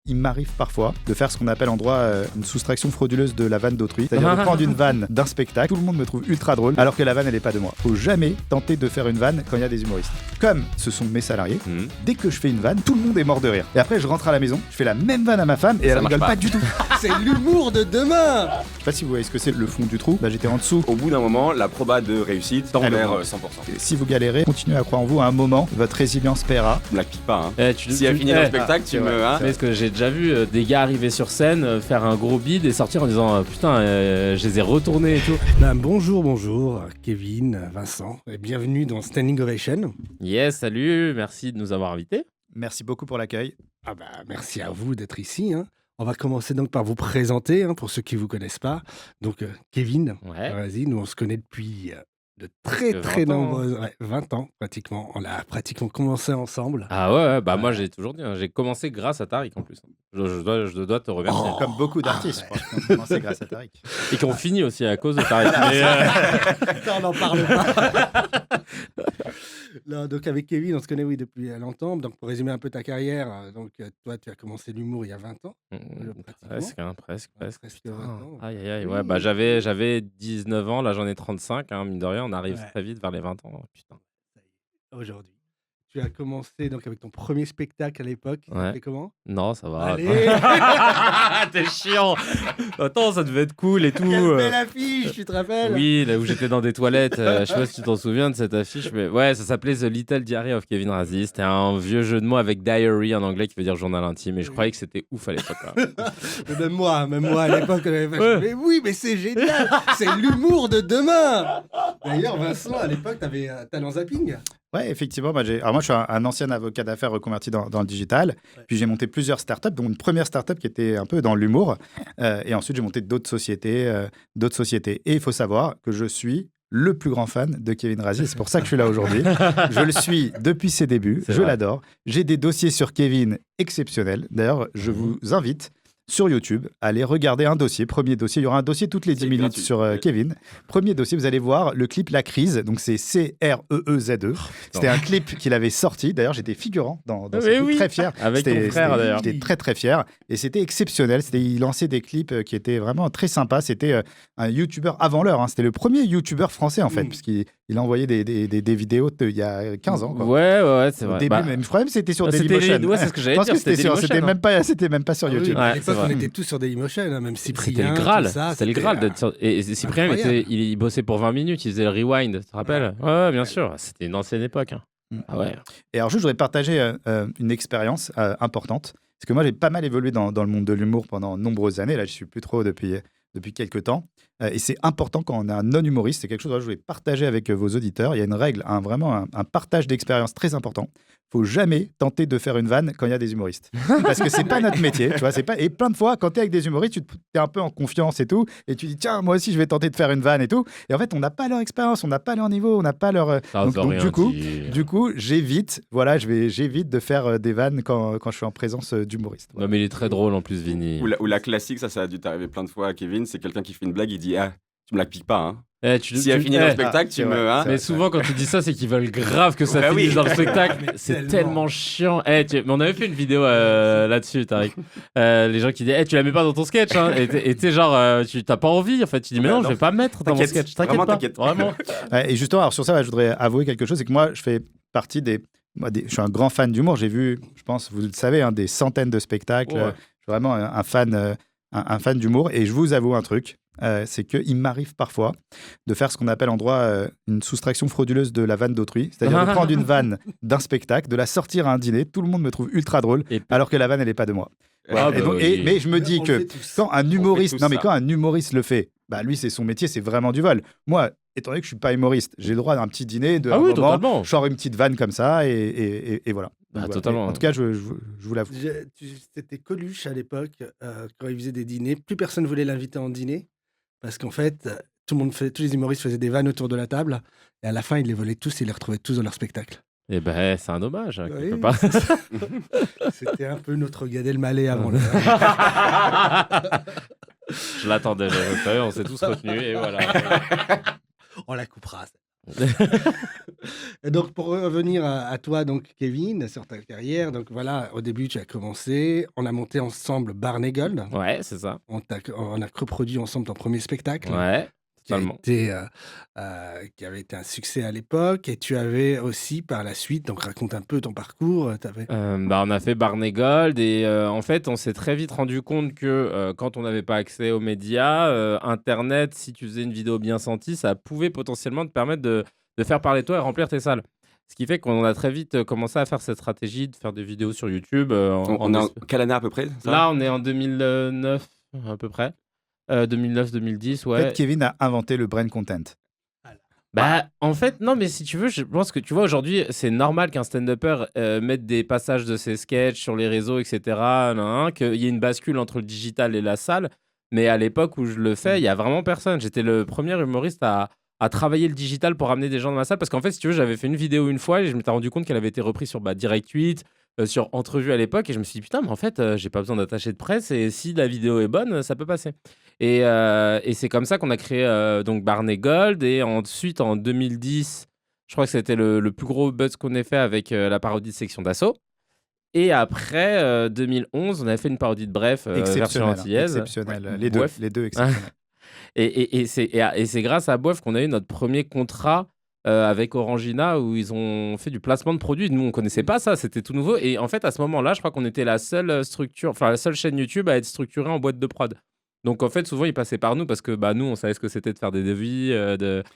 il m'arrive parfois de faire ce qu'on appelle en droit une soustraction frauduleuse de la vanne d'autrui, c'est-à-dire de prendre une vanne d'un spectacle, tout le monde me trouve ultra drôle, alors que la vanne elle est pas de moi. Faut jamais tenter de faire une vanne quand il y a des humoristes. Comme ce sont mes salariés, dès que je fais une vanne, tout le monde est mort de rire. Et après je rentre à la maison, je fais la même vanne à ma femme et elle rigole pas du tout. C'est l'humour de demain. Je sais pas si vous voyez ce que c'est le fond du trou, bah j'étais en dessous. Au bout d'un moment, la proba de réussite tend vers 100%. Et si vous galérez, continuez à croire en vous, à un moment, votre résilience paiera. Tu me la piques pas, hein. Si elle finit le spectacle, tu me... Hein. Parce que j'ai déjà vu des gars arriver sur scène, faire un gros bide et sortir en disant putain, je les ai retournés et tout. Bonjour, Kevin, Vincent, et bienvenue dans Standing Ovation. Yes, salut, merci de nous avoir invités. Merci beaucoup pour l'accueil. Merci à vous d'être ici. On va commencer donc par vous présenter, pour ceux qui ne vous connaissent pas. Donc, Kevin, vas-y, nous on se connaît depuis de très nombreuses... 20 ans, pratiquement. On a pratiquement commencé ensemble. Ah ouais, bah moi j'ai toujours dit, j'ai commencé grâce à Tariq en plus. Je dois te remercier. Comme beaucoup d'artistes, je pense qu'on a commencé grâce à Tariq. Et qu'on finit aussi à cause de Tariq. Ça, on n'en parle pas. Là, donc avec Kevin, on se connaît depuis longtemps. Donc pour résumer un peu ta carrière, donc toi tu as commencé l'humour il y a 20 ans. Presque. Presque 20 ans. Aïe, ouais, bah j'avais 19 ans, là j'en ai 35, mine de rien, on arrive très vite vers les 20 ans. Putain. Aujourd'hui. Tu as commencé donc avec ton premier spectacle à l'époque. C'était comment ? Non, ça va. Allez. T'es chiant. Attends, ça devait être cool et tout. Quelle belle affiche, tu te rappelles ? Oui, là où j'étais dans des toilettes. Je sais pas si tu t'en souviens de cette affiche, mais ouais, ça s'appelait The Little Diary of Kevin Razi. C'était un vieux jeu de mots avec diary en anglais qui veut dire journal intime. Et je croyais que c'était ouf à l'époque. Même moi à l'époque, mais oui, mais c'est génial. C'est l'humour de demain. D'ailleurs, Vincent, à l'époque, t'avais talent zapping. Ouais, effectivement. Alors moi, je suis un ancien avocat d'affaires reconverti dans le digital. Puis j'ai monté plusieurs startups, dont une première startup qui était un peu dans l'humour. Et ensuite, j'ai monté d'autres sociétés. Et il faut savoir que je suis le plus grand fan de Kevin Razi. C'est pour ça que je suis là aujourd'hui. Je le suis depuis ses débuts. Je l'adore. J'ai des dossiers sur Kevin exceptionnels. D'ailleurs, je vous invite sur YouTube, allez regarder un dossier. Premier dossier, il y aura un dossier toutes les 10 minutes sur Kevin. Premier dossier, vous allez voir le clip La Crise, donc c'est CREEZE. C'était un clip qu'il avait sorti. D'ailleurs, j'étais figurant dans ce clip, très fier. Avec ton frère, d'ailleurs. J'étais très fier. Et c'était exceptionnel. Il lançait des clips qui étaient vraiment très sympas. C'était un YouTuber avant l'heure. C'était le premier YouTuber français, en fait, puisqu'il envoyait des vidéos il y a 15 ans. Quoi. Ouais, c'est vrai. Au début, même, je crois même que c'était sur Dailymotion. Ouais, c'est ce que j'allais dire. C'était même pas sur YouTube. On était tous sur Dailymotion, même Cyprien. C'était le Graal. C'était le Graal d'être sur... Et Cyprien, il bossait pour 20 minutes, il faisait le rewind, tu te rappelles ? Ouais, bien sûr. C'était une ancienne époque. Ah ouais. Et alors, je voudrais partager une expérience importante. Parce que moi, j'ai pas mal évolué dans le monde de l'humour pendant de nombreuses années. Là, je suis plus trop depuis quelques temps. Et c'est important quand on est un non-humoriste. C'est quelque chose que je voulais partager avec vos auditeurs. Il y a une règle, vraiment un partage d'expérience très important. Faut jamais tenter de faire une vanne quand il y a des humoristes. Parce que c'est pas notre métier, tu vois. Et plein de fois, quand tu es avec des humoristes, tu es un peu en confiance et tout. Et tu dis, tiens, moi aussi, je vais tenter de faire une vanne et tout. Et en fait, on n'a pas leur expérience, on n'a pas leur niveau, on n'a pas leur... Donc du coup, j'évite de faire des vannes quand je suis en présence d'humoristes. Voilà. Non, mais il est très drôle en plus, Vinny. Ou la classique, ça a dû t'arriver plein de fois à Kevin, c'est quelqu'un qui fait une blague, il dit, tu me la piques pas, hein. Si elle finit dans le spectacle, tu me... Hein. Mais souvent, quand tu dis ça, c'est qu'ils veulent grave que ça finisse dans le spectacle. C'est tellement chiant. Mais on avait fait une vidéo là-dessus, Tariq. Les gens qui disaient tu la mets pas dans ton sketch. Hein. Et t'es genre, tu t'as pas envie. En fait, tu dis, mais non, je vais pas mettre dans mon sketch. T'inquiète pas. Vraiment. Et justement, alors sur ça, je voudrais avouer quelque chose. C'est que moi, je fais partie je suis un grand fan d'humour. J'ai vu, je pense, vous le savez, des centaines de spectacles. Ouais. Je suis vraiment un fan d'humour. Et je vous avoue un truc. C'est qu'il m'arrive parfois de faire ce qu'on appelle en droit une soustraction frauduleuse de la vanne d'autrui, c'est-à-dire de prendre une vanne d'un spectacle, de la sortir à un dîner, tout le monde me trouve ultra drôle, alors que la vanne elle est pas de moi. Voilà. Mais je me dis que quand un humoriste le fait, bah lui c'est son métier, c'est vraiment du vol. Moi, étant donné que je suis pas humoriste, j'ai le droit d'un petit dîner, je sors une petite vanne comme ça et voilà. Totalement. En tout cas, je vous l'avoue. C'était Coluche à l'époque, quand il faisait des dîners, plus personne voulait l'inviter en dîner. Parce qu'en fait, tous les humoristes faisaient des vannes autour de la table, et à la fin, ils les volaient tous et ils les retrouvaient tous dans leur spectacle. Eh ben, c'est un hommage. Oui, c'était un peu notre Gad Elmaleh avant le... Je l'attendais, on s'est tous retenus, et voilà. On la coupera. Donc, pour revenir à toi, donc, Kevin, sur ta carrière, donc voilà, au début, tu as commencé, on a monté ensemble Barney Gold. Ouais, c'est ça. On a coproduit ensemble ton premier spectacle. Ouais, totalement. Qui avait été un succès à l'époque. Et tu avais aussi, par la suite, donc raconte un peu ton parcours. On a fait Barney Gold et en fait, on s'est très vite rendu compte que quand on n'avait pas accès aux médias, Internet, si tu faisais une vidéo bien sentie, ça pouvait potentiellement te permettre de faire parler de toi et remplir tes salles. Ce qui fait qu'on a très vite commencé à faire cette stratégie de faire des vidéos sur YouTube. On est en quelle année à peu près ça ? Là, on est en 2009 à peu près. 2009-2010, ouais. En fait, Kevin a inventé le brain content. En fait, non, mais si tu veux, je pense que tu vois, aujourd'hui, c'est normal qu'un stand-upper mette des passages de ses sketchs sur les réseaux, etc., qu'il y ait une bascule entre le digital et la salle. Mais à l'époque où je le fais, il y a vraiment personne. J'étais le premier humoriste à travailler le digital pour ramener des gens dans ma salle. Parce qu'en fait, si tu veux, j'avais fait une vidéo une fois et je m'étais rendu compte qu'elle avait été reprise sur Direct 8, sur Entrevue à l'époque. Et je me suis dit, putain, mais en fait, j'ai pas besoin d'attaché de presse. Et si la vidéo est bonne, ça peut passer. Et c'est comme ça qu'on a créé donc Barney Gold. Et ensuite, en 2010, je crois que c'était le plus gros buzz qu'on ait fait avec la parodie de Section d'Assaut. Et après, 2011, on a fait une parodie de Bref, version antillaise. Exceptionnel. Les deux exceptionnels. Et c'est grâce à Boef qu'on a eu notre premier contrat avec Orangina où ils ont fait du placement de produits. Nous, on connaissait pas ça, c'était tout nouveau. Et en fait, à ce moment-là, je crois qu'on était la seule chaîne YouTube à être structurée en boîte de prod. Donc en fait, souvent, ils passaient par nous parce que nous, on savait ce que c'était de faire des devis.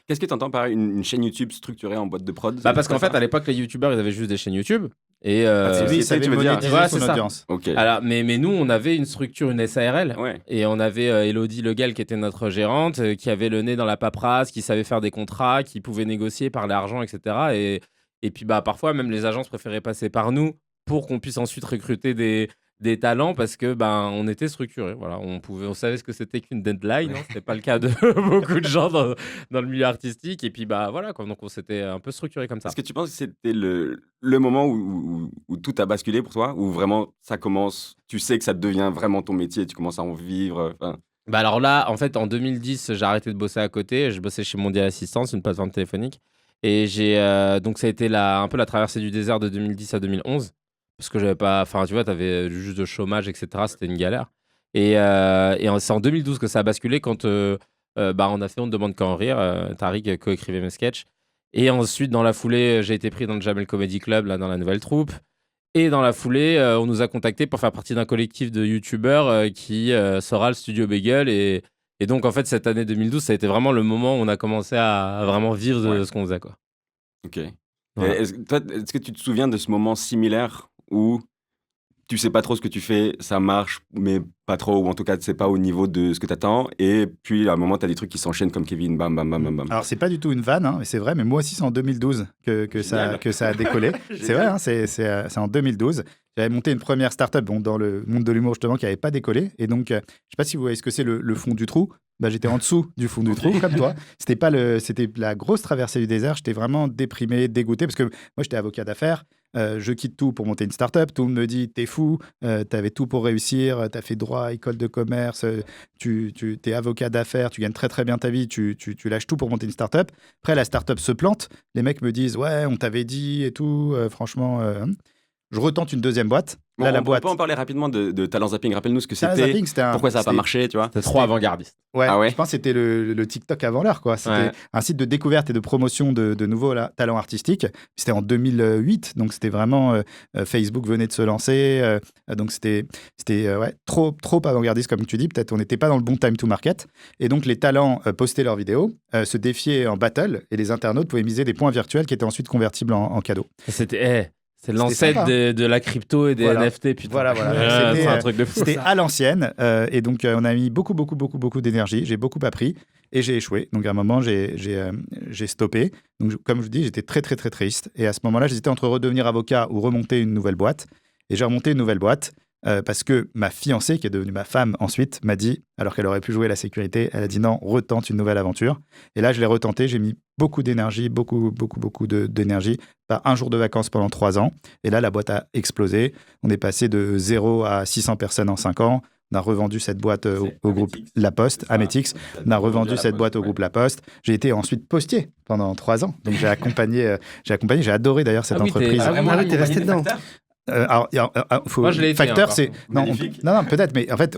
Qu'est-ce que tu entends par une chaîne YouTube structurée en boîte de prod ? Parce qu'en fait, à l'époque, les YouTubeurs, ils avaient juste des chaînes YouTube. Et c'est ça, tu veux dire. Ouais, c'est ça. Okay. Alors, mais nous, on avait une structure, une SARL. Ouais. Et on avait Elodie Legal qui était notre gérante, qui avait le nez dans la paperasse, qui savait faire des contrats, qui pouvait négocier, parler argent, etc. Et puis parfois, même les agences préféraient passer par nous pour qu'on puisse ensuite recruter des talents parce que on était structuré. Voilà, on savait ce que c'était qu'une deadline. Hein. C'était pas le cas de beaucoup de gens dans le milieu artistique. Et puis voilà, quoi. Donc on s'était un peu structuré comme ça. Est-ce que tu penses que c'était le moment où tout a basculé pour toi, où vraiment ça commence, tu sais que ça devient vraiment ton métier, tu commences à en vivre. Alors là, en fait, en 2010, j'ai arrêté de bosser à côté. Je bossais chez Mondial Assistance, une plateforme téléphonique. Et donc ça a été un peu la traversée du désert de 2010 à 2011. Parce que j'avais pas. Enfin, tu vois, t'avais juste de chômage, etc. C'était une galère. Et c'est en 2012 que ça a basculé quand on a fait On ne demande qu'à en rire. Tariq co-écrivait mes sketchs. Et ensuite, dans la foulée, j'ai été pris dans le Jamel Comedy Club, là, dans la nouvelle troupe. Et dans la foulée, on nous a contactés pour faire partie d'un collectif de youtubeurs qui sera le Studio Bagel. Et donc, en fait, cette année 2012, ça a été vraiment le moment où on a commencé à vraiment vivre de ce qu'on faisait, quoi. Ok. Voilà. Est-ce que tu te souviens de ce moment similaire où tu sais pas trop ce que tu fais, ça marche, mais pas trop, ou en tout cas, c'est pas au niveau de ce que tu attends, et puis à un moment, tu as des trucs qui s'enchaînent comme Kevin, bam, bam, bam, bam, bam. Alors, c'est pas du tout une vanne, hein, c'est vrai, mais moi aussi, c'est en 2012 que ça a décollé. C'est vrai, hein, c'est en 2012. J'avais monté une première start-up dans le monde de l'humour, justement, qui n'avait pas décollé, et donc, je sais pas si vous voyez ce que c'est le fond du trou. J'étais en dessous du fond du trou, comme toi. C'était la grosse traversée du désert. J'étais vraiment déprimé, dégoûté, parce que moi, j'étais avocat d'affaires. Je quitte tout pour monter une start-up. Tout le monde me dit, t'es fou, t'avais tout pour réussir, t'as fait droit, école de commerce, t'es avocat d'affaires, tu gagnes très très bien ta vie, tu lâches tout pour monter une start-up. Après, la start-up se plante. Les mecs me disent, ouais, on t'avait dit et tout, franchement. Je retente une deuxième boîte. Bon, on peut en parler rapidement de Talent Zapping. Rappelle-nous ce que c'était, pourquoi ça n'a pas marché, tu vois. C'était trop avant-gardiste. Ouais, je pense que c'était le TikTok avant l'heure, quoi. C'était un site de découverte et de promotion de nouveaux talents artistiques. C'était en 2008, donc c'était vraiment Facebook venait de se lancer, donc c'était trop avant-gardiste comme tu dis. Peut-être on n'était pas dans le bon time to market, et donc les talents postaient leurs vidéos, se défiaient en battle, et les internautes pouvaient miser des points virtuels qui étaient ensuite convertibles en cadeaux. C'est l'ancêtre de la crypto et des NFT. Putain. Voilà. C'est un truc de fou. C'était à l'ancienne. Et donc, on a mis beaucoup d'énergie. J'ai beaucoup appris et j'ai échoué. Donc, à un moment, j'ai stoppé. Donc, comme je vous dis, j'étais très triste. Et à ce moment-là, j'hésitais entre redevenir avocat ou remonter une nouvelle boîte. Et j'ai remonté une nouvelle boîte parce que ma fiancée, qui est devenue ma femme ensuite, m'a dit, alors qu'elle aurait pu jouer la sécurité, elle a dit non, retente une nouvelle aventure. Et là, je l'ai retenté. J'ai mis beaucoup d'énergie, beaucoup d'énergie. Pas un jour de vacances pendant 3 ans. Et là, la boîte a explosé. On est passé de 0 à 600 personnes en 5 ans. On a revendu cette boîte au groupe La Poste, Ametix. On a revendu cette boîte au groupe La Poste. J'ai été ensuite postier pendant 3 ans. Donc j'ai accompagné, j'ai adoré d'ailleurs cette entreprise. T'es resté dedans. Moi, je l'ai été, Facteur, c'est non, peut-être, mais en fait,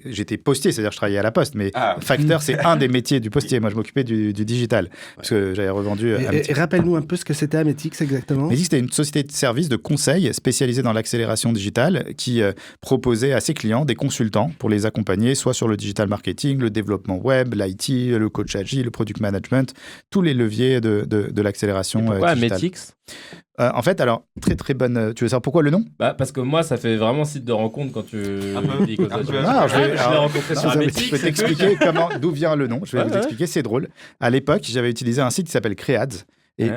j'étais postier, c'est-à-dire je travaillais à La Poste, mais Facteur, c'est un des métiers du postier. Moi, je m'occupais du digital parce que j'avais revendu. Et rappelle-nous un peu ce que c'était Ametix exactement. Ametix, c'était une société de services de conseil spécialisée dans l'accélération digitale qui proposait à ses clients des consultants pour les accompagner, soit sur le digital marketing, le développement web, l'IT, le coach agile, le product management, tous les leviers de l'accélération digitale. Pourquoi Ametix ? En fait, alors, très très bonne. Tu veux savoir pourquoi le nom ? Parce que moi, ça fait vraiment site de rencontre quand tu dis comme ça. Je l'ai rencontré sur Ametix. Je peux t'expliquer d'où vient le nom. Je vais vous expliquer, c'est drôle. À l'époque, j'avais utilisé un site qui s'appelle Creads,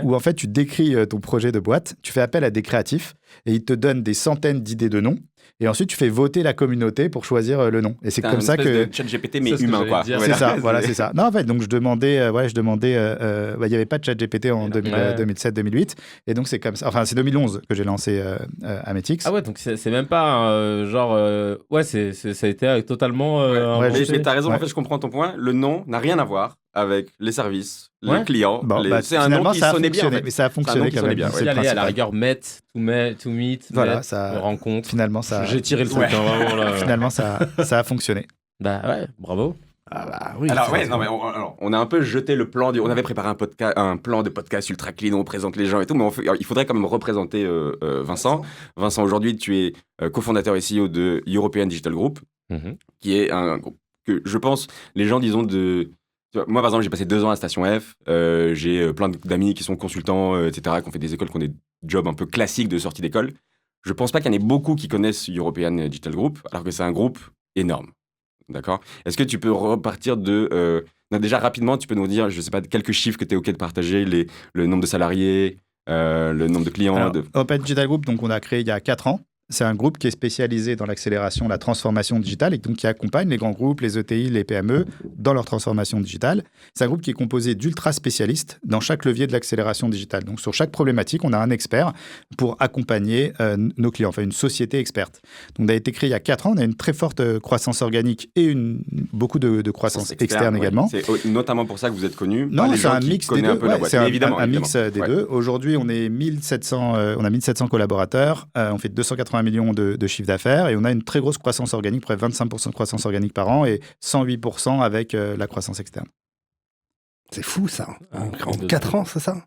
où en fait, tu décris ton projet de boîte, tu fais appel à des créatifs et ils te donnent des centaines d'idées de noms. Et ensuite, tu fais voter la communauté pour choisir le nom. Et c'est comme ça que. ChatGPT, mais humain, quoi. C'est ça, voilà, c'est ça. Non, en fait, donc je demandais. Il n'y avait pas de ChatGPT en 2007-2008. Et donc, c'est comme ça. Enfin, c'est 2011 que j'ai lancé Ametix. Ah ouais, donc c'est même pas ça a été totalement. Mais t'as raison, en fait, je comprends ton point. Le nom n'a rien à voir avec les services, les clients. C'est un nom qui sonnait bien. Mais ça a fonctionné quand même. Il y allait à la rigueur, to meet, voilà, ça rencontre. Finalement, ça. J'ai tiré le truc. Vraiment, là. Finalement, ça a fonctionné. Bah ouais, bravo. Ah bah oui. Alors on a un peu jeté le plan on avait préparé un plan de podcast ultra clean, on présente les gens et tout, mais il faudrait quand même représenter Vincent. Vincent, aujourd'hui, tu es cofondateur et CEO de European Digital Group, qui est un groupe que je pense les gens, disons, moi, par exemple, j'ai passé 2 ans à Station F. J'ai plein d'amis qui sont consultants, etc., qui ont fait des écoles, qui ont des jobs un peu classiques de sortie d'école. Je pense pas qu'il y en ait beaucoup qui connaissent European Digital Group, alors que c'est un groupe énorme. D'accord ? Est-ce que tu peux repartir déjà rapidement, tu peux nous dire, je sais pas, quelques chiffres que tu es OK de partager, le nombre de salariés, le nombre de clients. Alors, European Digital Group, donc on a créé il y a 4 ans. C'est un groupe qui est spécialisé dans l'accélération, la transformation digitale et donc qui accompagne les grands groupes, les ETI, les PME dans leur transformation digitale. C'est un groupe qui est composé d'ultra spécialistes dans chaque levier de l'accélération digitale. Donc sur chaque problématique, on a un expert pour accompagner nos clients, enfin une société experte. Donc on a été créé il y a 4 ans, on a une très forte croissance organique et beaucoup de croissance externe également. C'est notamment pour ça que vous êtes connu. Non, c'est un mix des deux. C'est un mix des deux. Aujourd'hui, on est 1700 collaborateurs, on fait 280 millions de chiffre d'affaires et on a une très grosse croissance organique, près de 25% de croissance organique par an et 108% avec la croissance externe. C'est fou ça, en 4 ans, c'est ça ?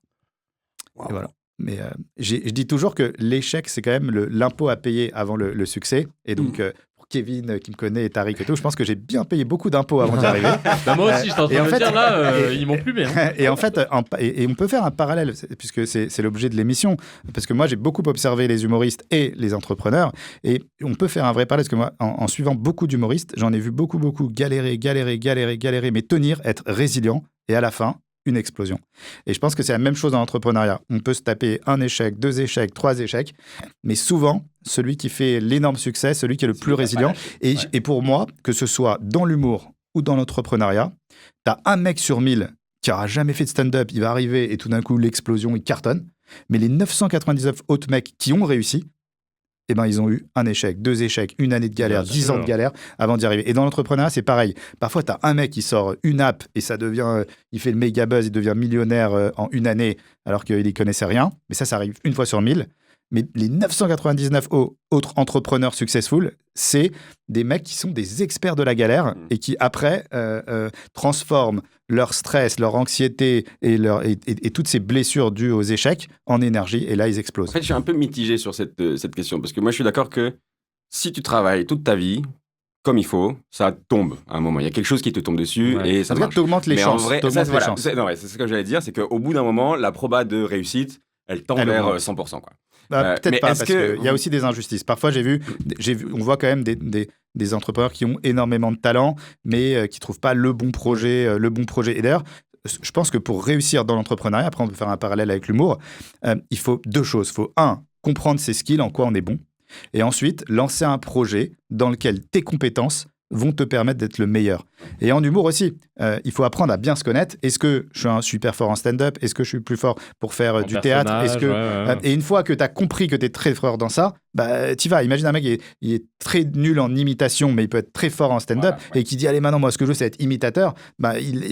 Wow. Et voilà. Mais je dis toujours que l'échec, c'est quand même l'impôt à payer avant le succès. Et donc, pour Kevin qui me connaît et Tariq et tout, je pense que j'ai bien payé beaucoup d'impôts avant d'y arriver. Moi aussi, je suis en train de me dire là, ils m'ont plumé. Et en fait, on peut faire un parallèle, puisque c'est l'objet de l'émission, parce que moi, j'ai beaucoup observé les humoristes et les entrepreneurs, et on peut faire un vrai parallèle, parce que moi, en suivant beaucoup d'humoristes, j'en ai vu beaucoup galérer, mais tenir, être résilient, et à la fin, une explosion. Et je pense que c'est la même chose dans l'entrepreneuriat. On peut se taper 1 échec, 2 échecs, 3 échecs, mais souvent, celui qui fait l'énorme succès, celui qui est le plus résilient. Et pour moi, que ce soit dans l'humour ou dans l'entrepreneuriat, tu as un mec sur 1000 qui n'aura jamais fait de stand-up, il va arriver et tout d'un coup, l'explosion, il cartonne. Mais les 999 autres mecs qui ont réussi, eh ben, ils ont eu 1 échec, 2 échecs, 1 année de galère, 10 ans de galère avant d'y arriver. Et dans l'entrepreneuriat, c'est pareil. Parfois, tu as un mec qui sort une app et ça devient, il fait le méga buzz, il devient millionnaire en 1 année alors qu'il n'y connaissait rien. Mais ça arrive 1 fois sur 1000. Mais les 999 autres entrepreneurs successful, c'est des mecs qui sont des experts de la galère et qui, après, transforment leur stress, leur anxiété et toutes ces blessures dues aux échecs en énergie. Et là, ils explosent. En fait, je suis un peu mitigé sur cette question. Parce que moi, je suis d'accord que si tu travailles toute ta vie comme il faut, ça tombe à un moment. Il y a quelque chose qui te tombe dessus et ça marche. Tu augmentes les chances. En vrai, c'est ce que j'allais dire, c'est qu'au bout d'un moment, la proba de réussite, elle tend vers 100%. Quoi. Peut-être pas, parce qu'il y a aussi des injustices. Parfois, on voit quand même des entrepreneurs qui ont énormément de talent, mais qui ne trouvent pas le bon projet. Et d'ailleurs, je pense que pour réussir dans l'entrepreneuriat, après on peut faire un parallèle avec l'humour, il faut 2 choses. Il faut, 1, comprendre ses skills, en quoi on est bon, et ensuite, lancer un projet dans lequel tes compétences vont te permettre d'être le meilleur. Et en humour aussi, il faut apprendre à bien se connaître. Est-ce que je suis super fort en stand-up? Est-ce que je suis plus fort pour faire du théâtre? Et une fois que tu as compris que tu es très fort dans ça, t'y vas. Imagine un mec, il est très nul en imitation, mais il peut être très fort en stand-up, et qui dit, allez, maintenant, moi, ce que je veux, c'est être imitateur.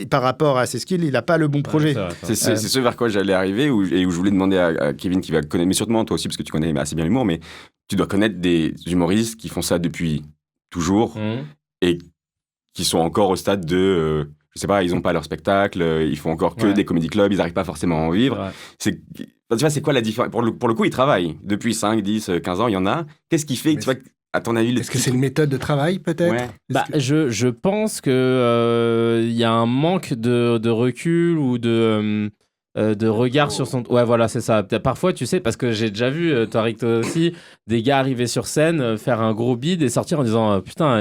Par rapport à ses skills, il n'a pas le bon projet. C'est ce vers quoi j'allais arriver, et où je voulais demander à Kevin, qui va connaître, mais surtout toi aussi, parce que tu connais assez bien l'humour, mais tu dois connaître des humoristes qui font ça depuis toujours, et qui sont encore au stade de, je sais pas, ils n'ont pas leur spectacle, ils font encore que des comédie clubs, ils n'arrivent pas forcément à en vivre. Tu vois, c'est quoi la différence? Pour le coup, ils travaillent depuis 5, 10, 15 ans, il y en a. Qu'est-ce qui fait que, tu vois, à ton avis... Est-ce que c'est une méthode de travail, peut-être? Je pense qu'il y a un manque de recul ou de regard sur son... Ouais, voilà, c'est ça. Parfois, tu sais, parce que j'ai déjà vu, Tariq, toi aussi, des gars arriver sur scène, faire un gros bide et sortir en disant putain,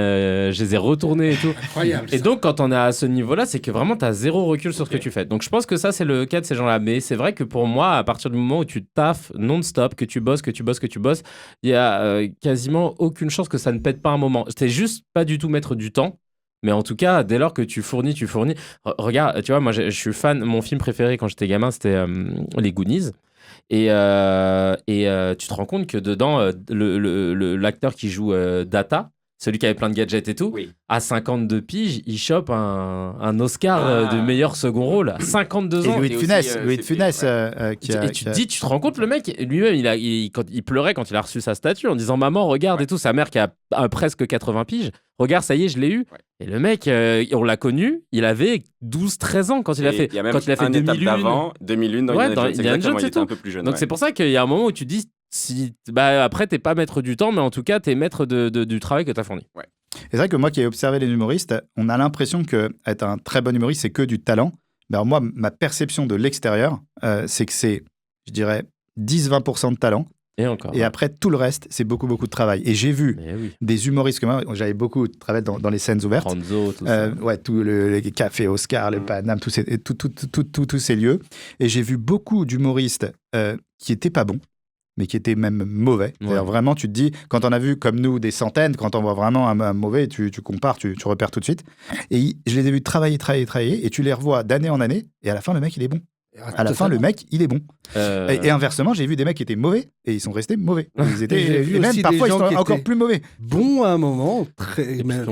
je les ai retournés et tout. Incroyable. Et donc, quand on est à ce niveau-là, c'est que vraiment, tu as zéro recul sur ce que tu fais. Donc, je pense que ça, c'est le cas de ces gens-là. Mais c'est vrai que pour moi, à partir du moment où tu taffes non-stop, que tu bosses, il y a quasiment aucune chance que ça ne pète pas un moment. C'est juste pas du tout mettre du temps. Mais en tout cas, dès lors que tu fournis. Regarde, tu vois, moi, je suis fan. Mon film préféré quand j'étais gamin, c'était Les Goonies. Et tu te rends compte que dedans, l'acteur qui joue Data, celui qui avait plein de gadgets et tout, à 52 piges, il chope un Oscar de meilleur second rôle à 52 ans. Et Louis de Funès, qui a... Et tu te rends compte, le mec, lui-même, il pleurait quand il a reçu sa statue en disant « Maman, regarde » et tout. Sa mère qui a presque 80 piges. Regarde, ça y est, je l'ai eu. Et le mec, on l'a connu, il avait 12 13 ans quand il a fait 2001. 2001 dans Indiana Jones, il était un peu plus jeune. Donc c'est pour ça qu'il y a un moment où tu te dis, après, t'es pas maître du temps, mais en tout cas, t'es maître du travail que t'as fourni. Ouais. C'est vrai que moi qui ai observé les humoristes, on a l'impression qu'être un très bon humoriste, c'est que du talent. Mais alors moi, ma perception de l'extérieur, c'est que c'est, je dirais, 10-20% de talent. Et après, tout le reste, c'est beaucoup, beaucoup de travail. Et j'ai vu des humoristes que moi, j'avais beaucoup travaillé dans les scènes ouvertes. Franzo, tout ça. Ouais, tout les cafés Oscar, le Paname, tous ces lieux. Et j'ai vu beaucoup d'humoristes qui n'étaient pas bons, mais qui étaient même mauvais. Ouais. Vraiment, tu te dis, quand on a vu comme nous des centaines, quand on voit vraiment un mauvais, tu compares, tu repères tout de suite. Et je les ai vus travailler, et tu les revois d'année en année, et à la fin, le mec, il est bon. À la fin, le mec, il est bon. Et inversement, j'ai vu des mecs qui étaient mauvais et ils sont restés mauvais. Et même parfois, ils sont encore plus mauvais. Bons à un moment,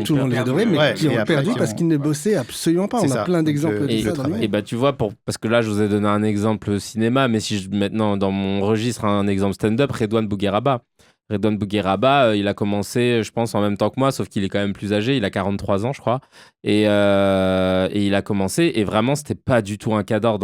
tout le monde les adorait, mais qui ont perdu parce qu'ils ne bossaient absolument pas. On a plein d'exemples de ça. Et tu vois, parce que là, je vous ai donné un exemple cinéma, mais si maintenant, dans mon registre, un exemple stand-up, Redouane Bougueraba. Redouane Bougueraba, il a commencé, je pense, en même temps que moi, sauf qu'il est quand même plus âgé, il a 43 ans, je crois. Et il a commencé, et vraiment, c'était pas du tout un cadre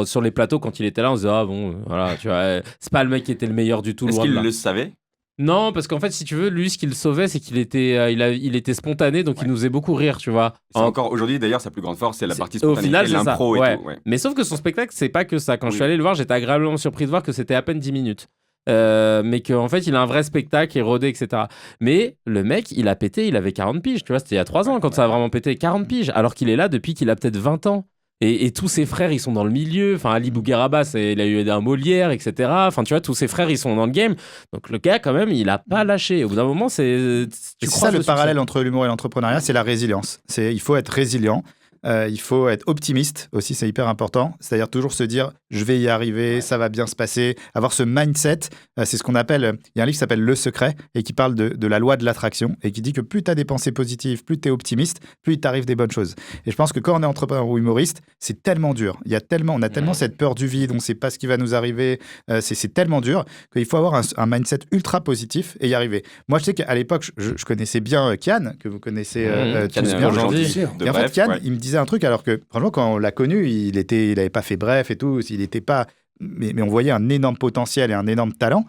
sur les plateaux. Quand il était là, on se disait, ah bon, voilà, tu vois, c'est pas le mec qui était le meilleur du tout. Est-ce qu'il le savait ? Non, parce qu'en fait, si tu veux, lui, ce qui le sauvait, c'est qu'il était, il était spontané, donc il nous faisait beaucoup rire, tu vois. Encore aujourd'hui, d'ailleurs, sa plus grande force, c'est la partie spontanée, l'impro et tout. Ouais. Mais sauf que son spectacle, c'est pas que ça. Quand je suis allé le voir, j'étais agréablement surpris de voir que c'était à peine 10 minutes. Mais qu'en fait il a un vrai spectacle, est rodé, etc. Mais le mec, il a pété, il avait 40 piges, tu vois, c'était il y a 3 ans quand ça a vraiment pété, 40 piges, alors qu'il est là depuis qu'il a peut-être 20 ans. Et tous ses frères, ils sont dans le milieu. Enfin, Ali Bougueraba, il a eu un Molière, etc. Enfin, tu vois, tous ses frères, ils sont dans le game. Donc le gars, quand même, il a pas lâché. Au bout d'un moment, c'est ça le parallèle entre l'humour et l'entrepreneuriat, c'est la résilience. Il faut être résilient. Il faut être optimiste aussi, c'est hyper important. C'est-à-dire toujours se dire, je vais y arriver, ça va bien se passer. Avoir ce mindset, c'est ce qu'on appelle, il y a un livre qui s'appelle Le Secret et qui parle de la loi de l'attraction et qui dit que plus tu as des pensées positives, plus tu es optimiste, plus il t'arrive des bonnes choses. Et je pense que quand on est entrepreneur ou humoriste, c'est tellement dur. On a tellement cette peur du vide, on ne sait pas ce qui va nous arriver. C'est tellement dur qu'il faut avoir un mindset ultra positif et y arriver. Moi, je sais qu'à l'époque, je connaissais bien Kian, que vous connaissez tous bien aujourd'hui. Et en fait, Kian, il me disait un truc, alors que franchement, quand on l'a connu, il n'avait pas fait Bref et tout, il n'était pas... Mais on voyait un énorme potentiel et un énorme talent.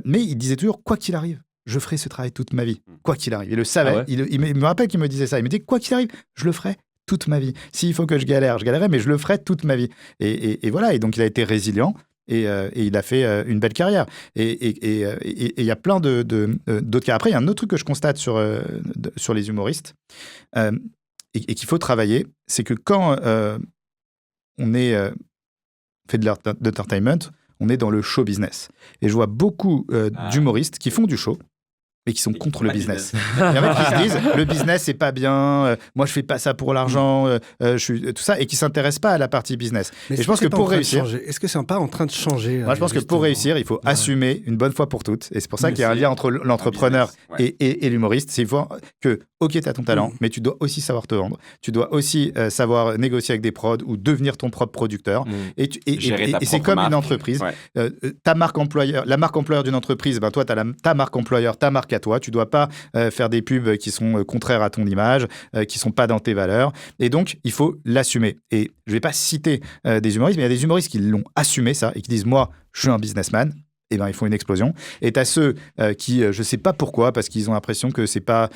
Mais il disait toujours, quoi qu'il arrive, je ferai ce travail toute ma vie. Quoi qu'il arrive. Il le savait. Ah ouais. Il me rappelle qu'il me disait ça. Il me dit, quoi qu'il arrive, je le ferai toute ma vie. S'il faut que je galérerai, mais je le ferai toute ma vie. Et voilà. Et donc, il a été résilient. Et il a fait une belle carrière. Et il y a plein d'autres cas. Après, il y a un autre truc que je constate sur les humoristes et qu'il faut travailler, c'est que quand on fait de l'entertainment, on est dans le show business. Et je vois beaucoup d'humoristes qui font du show, mais qui sont contre le business. Il y en a qui se disent le business c'est pas bien, moi je fais pas ça pour l'argent, je suis tout ça, et qui s'intéressent pas à la partie business. Mais et je pense que pour réussir, est-ce que c'est pas en train de changer? Moi je pense que pour réussir, il faut assumer une bonne fois pour toutes, et c'est pour ça qu'il y a un lien entre l'entrepreneur et l'humoriste. C'est que ok, tu as ton talent, mais tu dois aussi savoir te vendre, tu dois aussi savoir négocier avec des prods ou devenir ton propre producteur, et c'est comme une entreprise. Ta marque employeur, la marque employeur d'une entreprise, ben toi tu as ta marque employeur, ta marque à toi, tu dois pas faire des pubs qui sont contraires à ton image, qui sont pas dans tes valeurs, et donc il faut l'assumer. Et je vais pas citer des humoristes, mais il y a des humoristes qui l'ont assumé ça et qui disent moi je suis un businessman. Et ben ils font une explosion. Et t'as ceux qui je sais pas pourquoi, parce qu'ils ont l'impression que c'est pas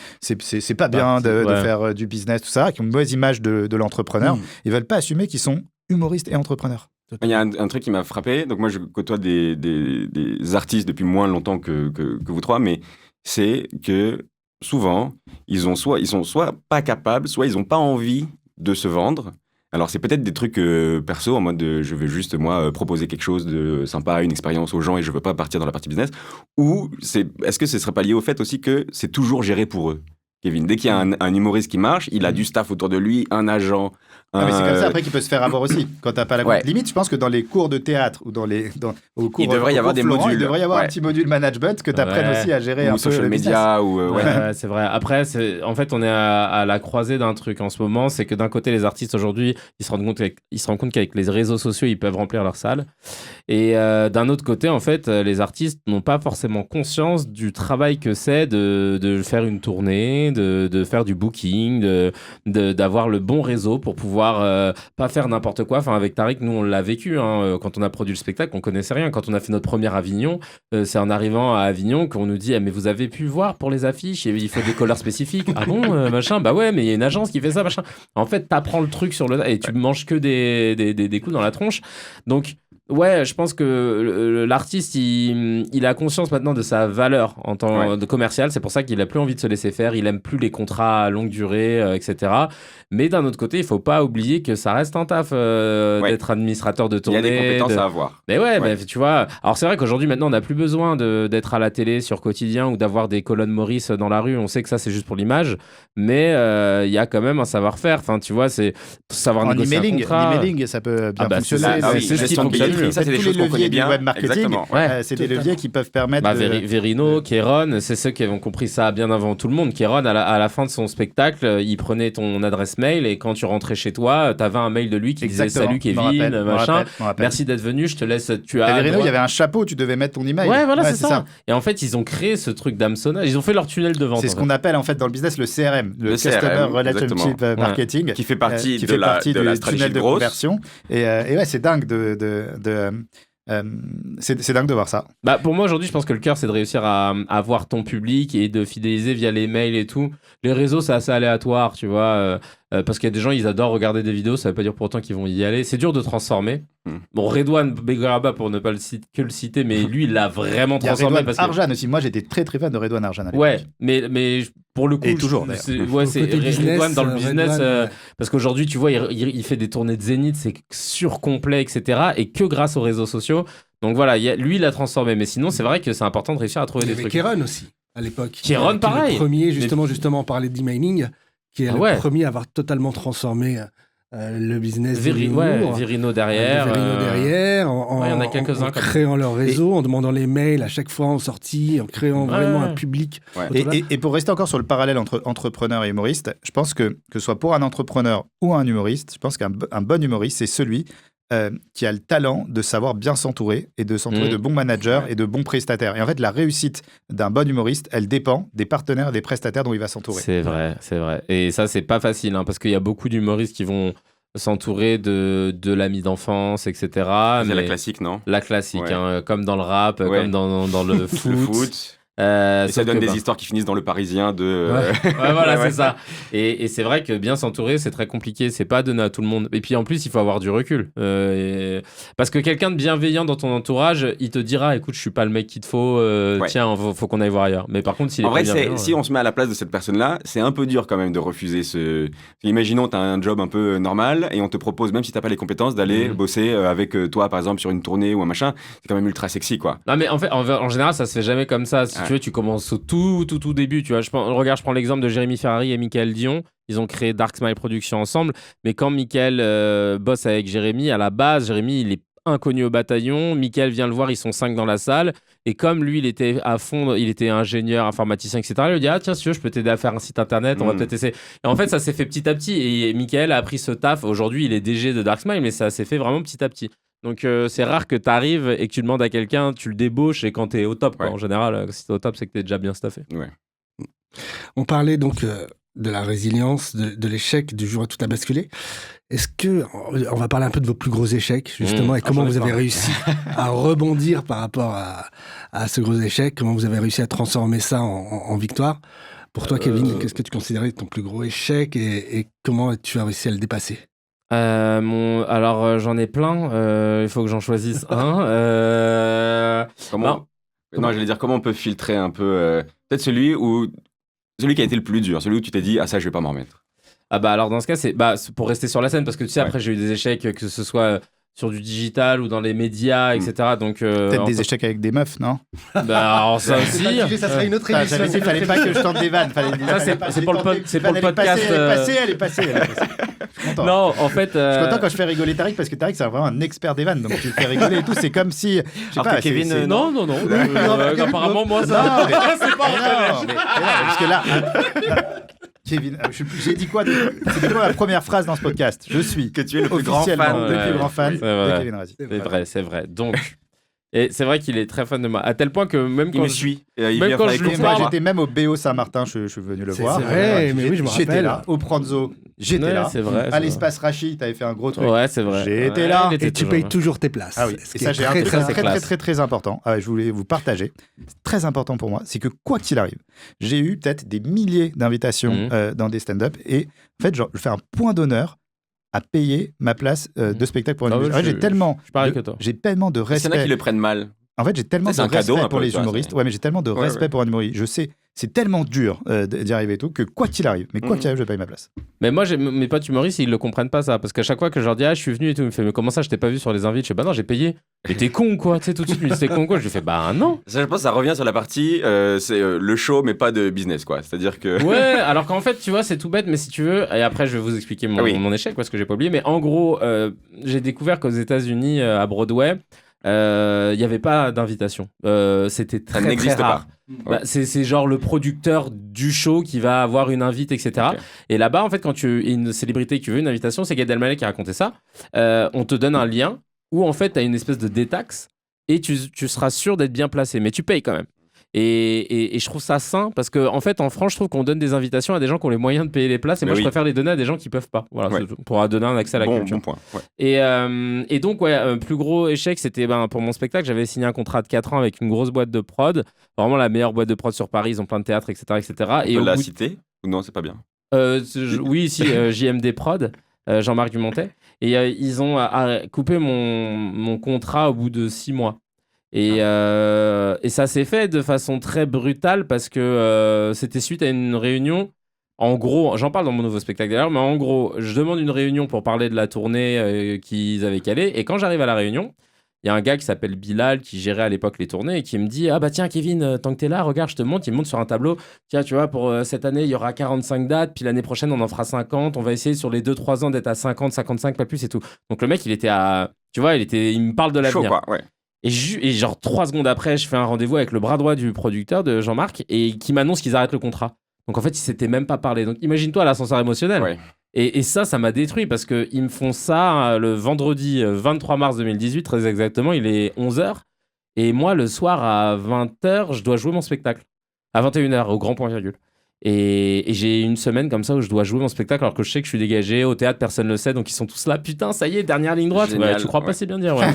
bien de faire du business, tout ça, qui ont une mauvaise image de l'entrepreneur. Ils veulent pas assumer qu'ils sont humoristes et entrepreneurs. Il y a un truc qui m'a frappé. Donc moi, je côtoie des artistes depuis moins longtemps que vous trois, mais c'est que souvent, ils sont soit pas capables, soit ils n'ont pas envie de se vendre. Alors, c'est peut-être des trucs perso, en mode je veux juste, moi, proposer quelque chose de sympa, une expérience aux gens, et je veux pas partir dans la partie business. Ou est-ce que ce serait pas lié au fait aussi que c'est toujours géré pour eux, Kevin? Dès qu'il y a un humoriste qui marche, il a du staff autour de lui, un agent. Mais c'est comme ça après qu'il peut se faire avoir aussi quand t'as pas la limite. Je pense que dans les cours de théâtre ou au cours, il devrait y avoir des modules. Il devrait y avoir un petit module management que t'apprennes aussi à gérer ou un social peu media ou c'est vrai. Après, en fait, on est à la croisée d'un truc en ce moment, c'est que d'un côté, les artistes aujourd'hui, ils se rendent compte qu'avec les réseaux sociaux, ils peuvent remplir leur salle, et d'un autre côté, en fait, les artistes n'ont pas forcément conscience du travail que c'est de faire une tournée, de faire du booking, d'avoir le bon réseau pour pouvoir pas faire n'importe quoi. Enfin, avec Tariq, nous on l'a vécu quand on a produit le spectacle, on connaissait rien. Quand on a fait notre première Avignon, c'est en arrivant à Avignon qu'on nous dit mais vous avez pu voir pour les affiches, il faut des couleurs spécifiques. Ah bon, machin, bah ouais, mais il y a une agence qui fait ça, machin. En fait, t'apprends le truc sur et tu manges que des coups dans la tronche. Donc ouais, je pense que l'artiste, il a conscience maintenant de sa valeur en tant que commercial. C'est pour ça qu'il a plus envie de se laisser faire. Il aime plus les contrats à longue durée, etc. Mais d'un autre côté, il faut pas oublier que ça reste un taf d'être administrateur de tournée. Il y a des compétences à avoir. Mais mais tu vois. Alors c'est vrai qu'aujourd'hui, maintenant, on n'a plus besoin d'être à la télé sur Quotidien ou d'avoir des colonnes Maurice dans la rue. On sait que ça, c'est juste pour l'image. Mais il y a quand même un savoir-faire. Enfin, tu vois, c'est savoir négocier un contrat. L'emailing, ça peut bien fonctionner. C'est ce qui fonctionne. Ça, c'est des choses qu'on connaît bien. Web marketing, c'est des leviers qui peuvent permettre. Verino, Kéron, c'est ceux qui ont compris ça bien avant tout le monde. Kéron, à la fin de son spectacle, il prenait ton adresse mail et quand tu rentrais chez toi, t'avais un mail de lui qui disait salut Kevin, machin. Merci d'être venu, je te laisse. Verino, il y avait un chapeau, tu devais mettre ton email. Ouais, voilà, c'est ça. Et en fait, ils ont créé ce truc d'hameçonnage. Ils ont fait leur tunnel de vente. C'est ce qu'on appelle en fait dans le business le CRM, le Customer Relationship Marketing, qui fait partie de la stratégie de conversion. Et ouais, c'est dingue c'est dingue de voir ça. Bah, pour moi, aujourd'hui, je pense que le cœur, c'est de réussir à avoir ton public et de fidéliser via les mails et tout. Les réseaux, c'est assez aléatoire, tu vois. Parce qu'il y a des gens, ils adorent regarder des vidéos, ça veut pas dire pour autant qu'ils vont y aller. C'est dur de transformer. Bon, Redouane Begaraba, pour ne pas le citer, mais lui, il l'a vraiment transformé. Redouane Arjan aussi. Moi, j'étais très très fan de Redouane Arjan. Ouais, mais pour le coup, et toujours d'ailleurs. C'est Redouane dans le business. Parce qu'aujourd'hui, tu vois, il fait des tournées de Zénith, c'est surcomplet, etc. Et que grâce aux réseaux sociaux. Donc voilà, lui, il l'a transformé. Mais sinon, c'est vrai que c'est important de réussir à trouver des trucs. Kéron aussi, à l'époque. Kéron, pareil. Le premier, justement, on parlait d'emailing, qui est le premier à avoir totalement transformé le business Verino derrière. En il y en a quelques-uns en créant leur réseau, en demandant les mails à chaque fois en sortie, en créant vraiment un public. Et pour rester encore sur le parallèle entre entrepreneur et humoriste, je pense que ce soit pour un entrepreneur ou un humoriste, je pense qu'un bon humoriste, c'est celui qui a le talent de savoir bien s'entourer et de s'entourer de bons managers et de bons prestataires. Et en fait, la réussite d'un bon humoriste, elle dépend des partenaires et des prestataires dont il va s'entourer. C'est vrai. Et ça, c'est pas facile, parce qu'il y a beaucoup d'humoristes qui vont s'entourer de l'ami d'enfance, etc. C'est la classique, non? La classique, comme dans le rap, comme dans le foot. Le foot. Et ça donne des histoires qui finissent dans le Parisien voilà, c'est ça. Et c'est vrai que bien s'entourer, c'est très compliqué. C'est pas donné à tout le monde. Et puis en plus, il faut avoir du recul. Parce que quelqu'un de bienveillant dans ton entourage, il te dira, écoute, je suis pas le mec qu'il te faut. Tiens, faut qu'on aille voir ailleurs. Mais par contre, s'il est en vrai, si on se met à la place de cette personne-là, c'est un peu dur quand même de refuser Imaginons, t'as un job un peu normal et on te propose, même si t'as pas les compétences, d'aller bosser avec toi, par exemple, sur une tournée ou un machin. C'est quand même ultra sexy, quoi. Non, mais en fait, en général, ça se fait jamais comme ça. si tu veux, tu commences au tout début. Tu vois, je prends l'exemple de Jérémy Ferrari et Michael Dion. Ils ont créé Dark Smile Productions ensemble. Mais quand Michael bosse avec Jérémy, à la base, Jérémy, il est inconnu au bataillon. Michael vient le voir, ils sont 5 dans la salle. Et comme lui, il était à fond, il était ingénieur, informaticien, etc., il lui dit tiens, si tu veux, je peux t'aider à faire un site internet, on va peut-être essayer. Et en fait, ça s'est fait petit à petit. Et Michael a appris ce taf. Aujourd'hui, il est DG de Dark Smile, mais ça s'est fait vraiment petit à petit. Donc, c'est rare que tu arrives et que tu demandes à quelqu'un, tu le débauches, et quand tu es au top, quoi. En général, si tu es au top, c'est que tu es déjà bien staffé. Ouais. On parlait donc de la résilience, de l'échec, du jour où tout a basculé. Est-ce que, on va parler un peu de vos plus gros échecs, justement, et comment vous avez réussi à rebondir par rapport à ce gros échec, comment vous avez réussi à transformer ça en victoire. Pour toi, Kevin, qu'est-ce que tu considérais ton plus gros échec et comment tu as réussi à le dépasser? Alors, j'en ai plein, il faut que j'en choisisse un. Non, j'allais dire, comment on peut filtrer un peu, peut-être celui qui a été le plus dur, celui où tu t'es dit, ça, je vais pas m'en remettre. Alors dans ce cas, c'est pour rester sur la scène, parce que tu sais, après, j'ai eu des échecs, que ce soit sur du digital ou dans les médias, etc. Donc, peut-être des échecs avec des meufs, non? Alors ça aussi. Ça serait une autre émission. J'avais dit, il fallait pas que je tente des vannes. C'est pour le podcast. Elle est passée. Je suis content. Non, en fait. Je suis content quand je fais rigoler Tariq, parce que Tariq, c'est vraiment un expert des vannes. Donc tu le fais rigoler et tout. C'est comme si. Je sais pas, Kevin. Non. Apparemment, moi, ça. C'est pas parce que là. Kevin, j'ai dit quoi C'était quoi la première phrase dans ce podcast? Je suis que tu es le plus grand fan de Kevin Razi. C'est vrai. Donc, et c'est vrai qu'il est très fan de moi, à tel point que même quand je lui parle, j'étais même au BO Saint-Martin, je suis venu le voir. C'est vrai, mais oui, je me rappelle. J'étais là, au Pranzo, j'étais là. C'est vrai. À l'espace Rachid, t'avais fait un gros truc. Ouais, c'est vrai. J'étais là. Et tu payes toujours tes places. Ah oui. Et ça, j'ai un truc très important. Je voulais vous partager. C'est très important pour moi. C'est que quoi qu'il arrive, j'ai eu peut-être des milliers d'invitations dans des stand-up. Et en fait, je fais un point d'honneur à payer ma place de spectacle pour une humoristes. J'ai tellement de respect. Il y en a qui le prennent mal. En fait, j'ai tellement de respect pour les humoristes. Ouais, mais j'ai tellement de respect pour un humoriste. Je sais, c'est tellement dur d'y arriver et tout que quoi qu'il arrive, je paye ma place. Mais moi, mes potes humoristes, ils le comprennent pas ça. Parce qu'à chaque fois que je leur dis, je suis venu et tout, ils me font, mais comment ça, je t'ai pas vu sur les invites? Je fais, non, j'ai payé. Mais t'es con, quoi. Tu sais, tout de suite, ils me disent, t'es con, quoi. Je lui fais, non. Ça, je pense que ça revient sur la partie, c'est le show, mais pas de business, quoi. C'est-à-dire que. Ouais, alors qu'en fait, tu vois, c'est tout bête, mais si tu veux, et après, je vais vous expliquer mon échec, parce que j'ai pas oublié. Mais en gros, j'ai découvert qu'aux États-Unis, à Broadway, il n'y avait pas d'invitation. C'était très, très rare. C'est genre le producteur du show qui va avoir une invite, etc. Okay. Et là-bas, en fait, quand tu es une célébrité qui veut une invitation, c'est Gad Elmaleh qui a raconté ça. On te donne un lien où, en fait, tu as une espèce de détaxe et tu seras sûr d'être bien placé. Mais tu payes quand même. Et je trouve ça sain parce qu'en fait, en France, je trouve qu'on donne des invitations à des gens qui ont les moyens de payer les places. Et moi, je préfère les donner à des gens qui peuvent pas. Voilà, pour donner un accès à la culture. Bon point. Ouais. Et donc, plus gros échec, c'était pour mon spectacle. J'avais signé un contrat de 4 ans avec une grosse boîte de prod. Vraiment la meilleure boîte de prod sur Paris. Ils ont plein de théâtres, etc. Et on peut la citer ou non, c'est pas bien? Oui, si, JMD Prod. Jean-Marc Dumontet. Et ils ont coupé mon contrat au bout de 6 mois. Et ça s'est fait de façon très brutale parce que c'était suite à une réunion. En gros, j'en parle dans mon nouveau spectacle d'ailleurs, mais en gros, je demande une réunion pour parler de la tournée qu'ils avaient calée. Et quand j'arrive à la réunion, il y a un gars qui s'appelle Bilal qui gérait à l'époque les tournées et qui me dit tiens Kevin, tant que t'es là, regarde, je te montre. Il me montre sur un tableau, tiens, tu vois, pour cette année il y aura 45 dates, puis l'année prochaine on en fera 50, on va essayer sur les 2-3 ans d'être à 50, 55, pas plus et tout. Donc le mec il était il me parle de l'avenir. Chaud, quoi, ouais. Et genre 3 secondes après, je fais un rendez-vous avec le bras droit du producteur de Jean-Marc et qui m'annonce qu'ils arrêtent le contrat. Donc en fait, ils s'étaient même pas parlé. Donc imagine-toi l'ascenseur émotionnel. Ouais. Et ça m'a détruit parce qu'ils me font ça le vendredi 23 mars 2018, très exactement, il est 11h. Et moi, le soir à 20h, je dois jouer mon spectacle. À 21h, au grand point virgule. Et j'ai une semaine comme ça où je dois jouer mon spectacle alors que je sais que je suis dégagé. Au théâtre, personne ne le sait, donc ils sont tous là. Putain, ça y est, dernière ligne droite. Ouais, tu crois pas si bien dire. Ouais.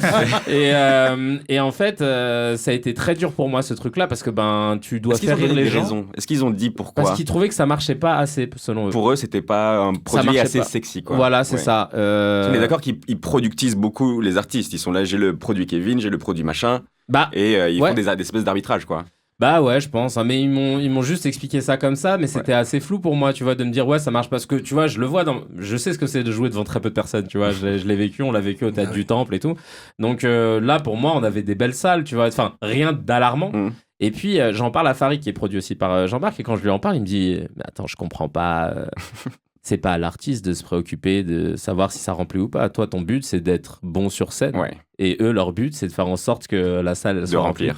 et en fait, ça a été très dur pour moi ce truc-là parce que tu dois faire rire les gens. Raisons. Est-ce qu'ils ont dit pourquoi? Parce qu'ils trouvaient que ça marchait pas assez selon eux. Pour eux, c'était pas un produit assez sexy, quoi. Voilà, c'est ça. On est d'accord qu'ils productisent beaucoup les artistes. Ils sont là, j'ai le produit Kevin, j'ai le produit machin. Et ils font des espèces d'arbitrage, quoi. Bah ouais, je pense, hein, mais ils m'ont juste expliqué ça comme ça, mais c'était assez flou pour moi, tu vois, de me dire ça marche parce que, tu vois, je le vois je sais ce que c'est de jouer devant très peu de personnes, tu vois, je l'ai vécu, on l'a vécu au Théâtre du Temple et tout. Donc là, pour moi, on avait des belles salles, tu vois, enfin, rien d'alarmant. Et puis, j'en parle à Farid, qui est produit aussi par Jean-Marc, et quand je lui en parle, il me dit « Mais attends, je comprends pas, c'est pas à l'artiste de se préoccuper de savoir si ça remplit ou pas. Toi, ton but, c'est d'être bon sur scène. Et eux, leur but, c'est de faire en sorte que la salle soit remplie. »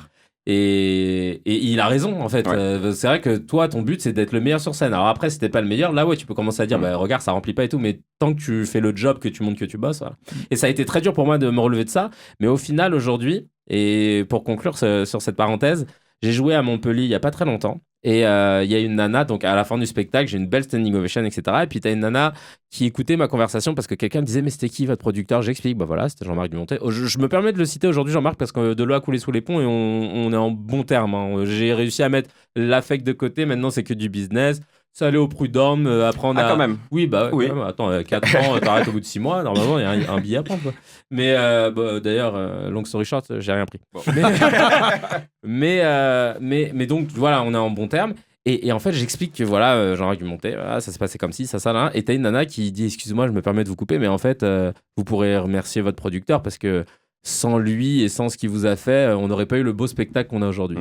Et il a raison, en fait. C'est vrai que toi, ton but, c'est d'être le meilleur sur scène. Alors après, si t'es pas le meilleur, là, tu peux commencer à dire, regarde, ça remplit pas et tout, mais tant que tu fais le job, que tu montres que tu bosses, voilà. Et ça a été très dur pour moi de me relever de ça. Mais au final, aujourd'hui, et pour conclure sur cette parenthèse, j'ai joué à Montpellier il y a pas très longtemps. Et il y a une nana, donc à la fin du spectacle, j'ai une belle standing ovation, etc. Et puis t'as une nana qui écoutait ma conversation parce que quelqu'un me disait « Mais c'était qui votre producteur ?» J'explique, voilà, c'était Jean-Marc Dumontet. Je me permets de le citer aujourd'hui, Jean-Marc, parce que de l'eau a coulé sous les ponts et on est en bon terme. Hein. J'ai réussi à mettre l'affect de côté, maintenant c'est que du business. Ça allait au prud'homme, apprendre à... quand même. Oui, quand même. Attends, 4 ans, t'arrêtes au bout de 6 mois, normalement, il y a un billet à prendre. Quoi. Mais d'ailleurs, long story short, j'ai rien pris. Bon. Mais donc, voilà, on est en bon terme. Et en fait, j'explique que voilà, Jean-Marc Dumontet, ça s'est passé comme ci, ça, là. Et t'as une nana qui dit « Excuse-moi, je me permets de vous couper, mais en fait, vous pourrez remercier votre producteur parce que sans lui et sans ce qu'il vous a fait, on n'aurait pas eu le beau spectacle qu'on a aujourd'hui. »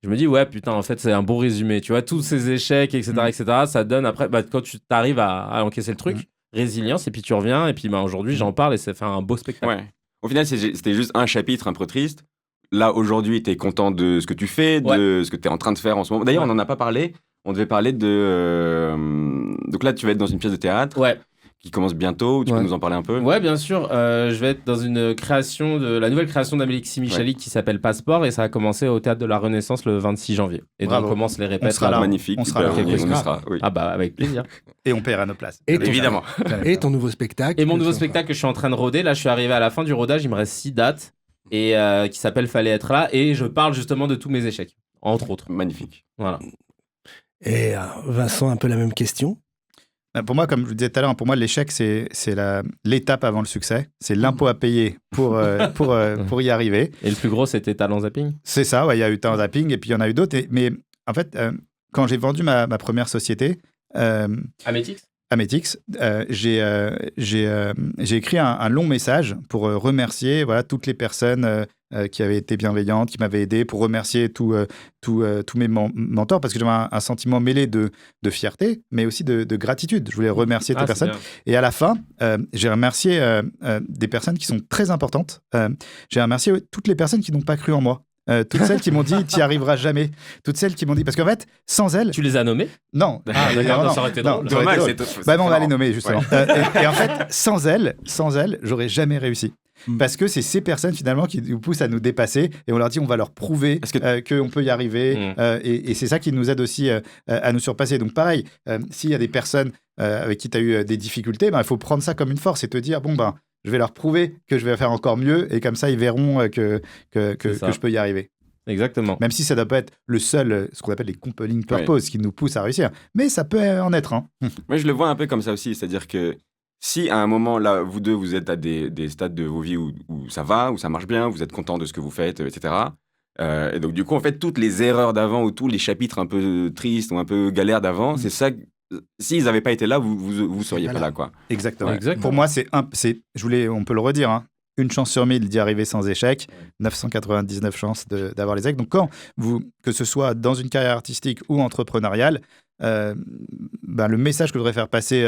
Je me dis, ouais, putain, en fait, c'est un bon résumé. Tu vois, tous ces échecs, etc., ça donne après, quand tu arrives à encaisser le truc, résilience, et puis tu reviens, et puis aujourd'hui, j'en parle, et ça fait un beau spectacle. Ouais. Au final, c'était juste un chapitre un peu triste. Là, aujourd'hui, tu es content de ce que tu fais, de ce que tu es en train de faire en ce moment. D'ailleurs, on n'en a pas parlé. On devait parler de... Donc là, tu vas être dans une pièce de théâtre. Qui commence bientôt. Tu peux nous en parler un peu? Ouais, bien sûr. Je vais être dans une création la nouvelle création d'Alexis Michalik qui s'appelle Passeport, et ça a commencé au Théâtre de la Renaissance le 26 janvier. Et donc, on commence les répètes. On sera là. Magnifique. On sera là. On sera. Oui. Ah bah, avec plaisir. Et on paiera nos places. Évidemment. Et ton nouveau spectacle. Et mon nouveau spectacle que je suis en train de roder. Là, je suis arrivé à la fin du rodage. Il me reste 6 dates. Et qui s'appelle Fallait être là. Et je parle justement de tous mes échecs, entre autres. Magnifique. Voilà. Et Vincent, un peu la même question. Pour moi, comme je vous disais tout à l'heure, pour moi, l'échec, c'est l'étape avant le succès. C'est l'impôt à payer pour y arriver. Et le plus gros, c'était Talent Zapping? C'est ça, il y a eu Talent Zapping et puis il y en a eu d'autres. Mais en fait, quand j'ai vendu ma première société... Ametix, j'ai écrit un long message pour remercier toutes les personnes qui avaient été bienveillantes, qui m'avaient aidé, pour remercier tous mes mentors, parce que j'avais un sentiment mêlé de fierté, mais aussi de gratitude. Je voulais remercier toutes les personnes. Et à la fin, j'ai remercié des personnes qui sont très importantes. J'ai remercié toutes les personnes qui n'ont pas cru en moi. Toutes celles qui m'ont dit tu n'y arriveras jamais, toutes celles qui m'ont dit, parce qu'en fait sans elles... Tu les as nommées? Non. Non, ça aurait été drôle. On va les nommer justement. Et en fait sans elles j'aurais jamais réussi. Parce que c'est ces personnes finalement qui nous poussent à nous dépasser, et on leur dit on va leur prouver qu'on peut y arriver, et c'est ça qui nous aide aussi à nous surpasser. Donc pareil, s'il y a des personnes avec qui tu as eu des difficultés, il faut prendre ça comme une force et te dire je vais leur prouver que je vais faire encore mieux, et comme ça, ils verront que je peux y arriver. Exactement. Même si ça ne doit pas être le seul, ce qu'on appelle les compelling purpose, qui nous pousse à réussir. Mais ça peut en être. Moi, je le vois un peu comme ça aussi. C'est-à-dire que si à un moment, là, vous deux, vous êtes à des stades de vos vies où ça va, où ça marche bien, vous êtes content de ce que vous faites, etc. Et donc, du coup, en fait, toutes les erreurs d'avant, ou tous les chapitres un peu tristes ou un peu galères d'avant, c'est ça... S'ils n'avaient pas été là, vous seriez pas là, quoi. Exactement. Pour moi, on peut le redire, une chance sur 1000 d'y arriver sans échec, 999 chances d'avoir les échecs. Donc que ce soit dans une carrière artistique ou entrepreneuriale, le message que je voudrais faire passer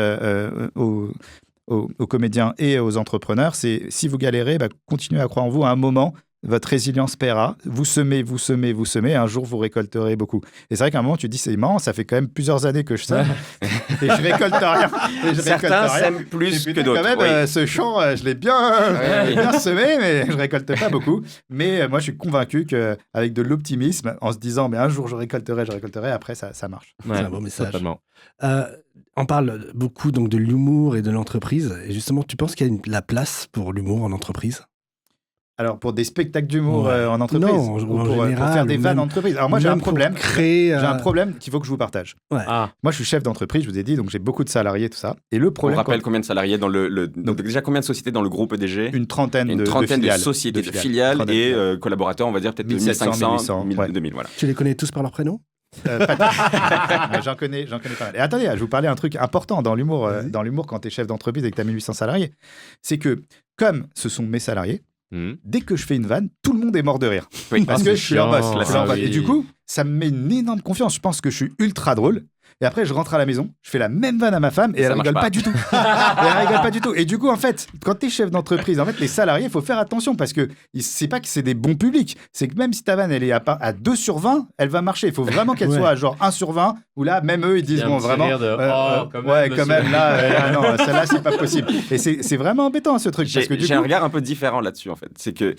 aux comédiens et aux entrepreneurs, c'est si vous galérez, continuez à croire en vous. À un moment, votre résilience paiera. Vous semez, et un jour, vous récolterez beaucoup. Et c'est vrai qu'à un moment, tu te dis, c'est marrant, ça fait quand même plusieurs années que je sème, et je récolte rien. Certains sèment plus que d'autres. Quand même, ce champ, je l'ai bien semé, mais je récolte pas beaucoup. Mais moi, je suis convaincu qu'avec de l'optimisme, en se disant, mais un jour, je récolterai, après, ça marche. Ouais, c'est un beau message. Totalement. On parle beaucoup donc, de l'humour et de l'entreprise. Et justement, tu penses qu'il y a la place pour l'humour en entreprise? Alors, pour des spectacles d'humour en entreprise, non, pour faire des vannes en entreprise. Alors moi, j'ai un problème. J'ai un problème qu'il faut que je vous partage. Ouais. Moi, je suis chef d'entreprise, je vous ai dit, donc j'ai beaucoup de salariés, tout ça. Et le problème... On rappelle combien de salariés dans donc déjà combien de sociétés dans le groupe EDG? Une trentaine de sociétés, de filiales et collaborateurs, on va dire peut-être 1500, 2000, voilà. Tu les connais tous par leur prénom? J'en connais pas mal. Et attendez, je vais vous parler un truc important dans l'humour, quand tu es chef d'entreprise et que tu as 1800 salariés. C'est que, comme ce sont mes salariés, dès que je fais une vanne, tout le monde est mort de rire. Oui, parce que je suis leur boss. Et du coup, ça me met une énorme confiance. Je pense que je suis ultra drôle. Et après, je rentre à la maison, je fais la même vanne à ma femme et elle rigole pas du tout. Et du coup, en fait, quand tu es chef d'entreprise, en fait, les salariés, il faut faire attention parce que c'est pas que c'est des bons publics. C'est que même si ta vanne, elle est à 2 sur 20, elle va marcher. Il faut vraiment qu'elle soit à genre 1 sur 20, où là, même eux, ils disent, bon, vraiment. Quand même, là, non, celle-là, c'est pas possible. Et c'est vraiment embêtant, ce truc. J'ai un regard un peu différent là-dessus, en fait. C'est que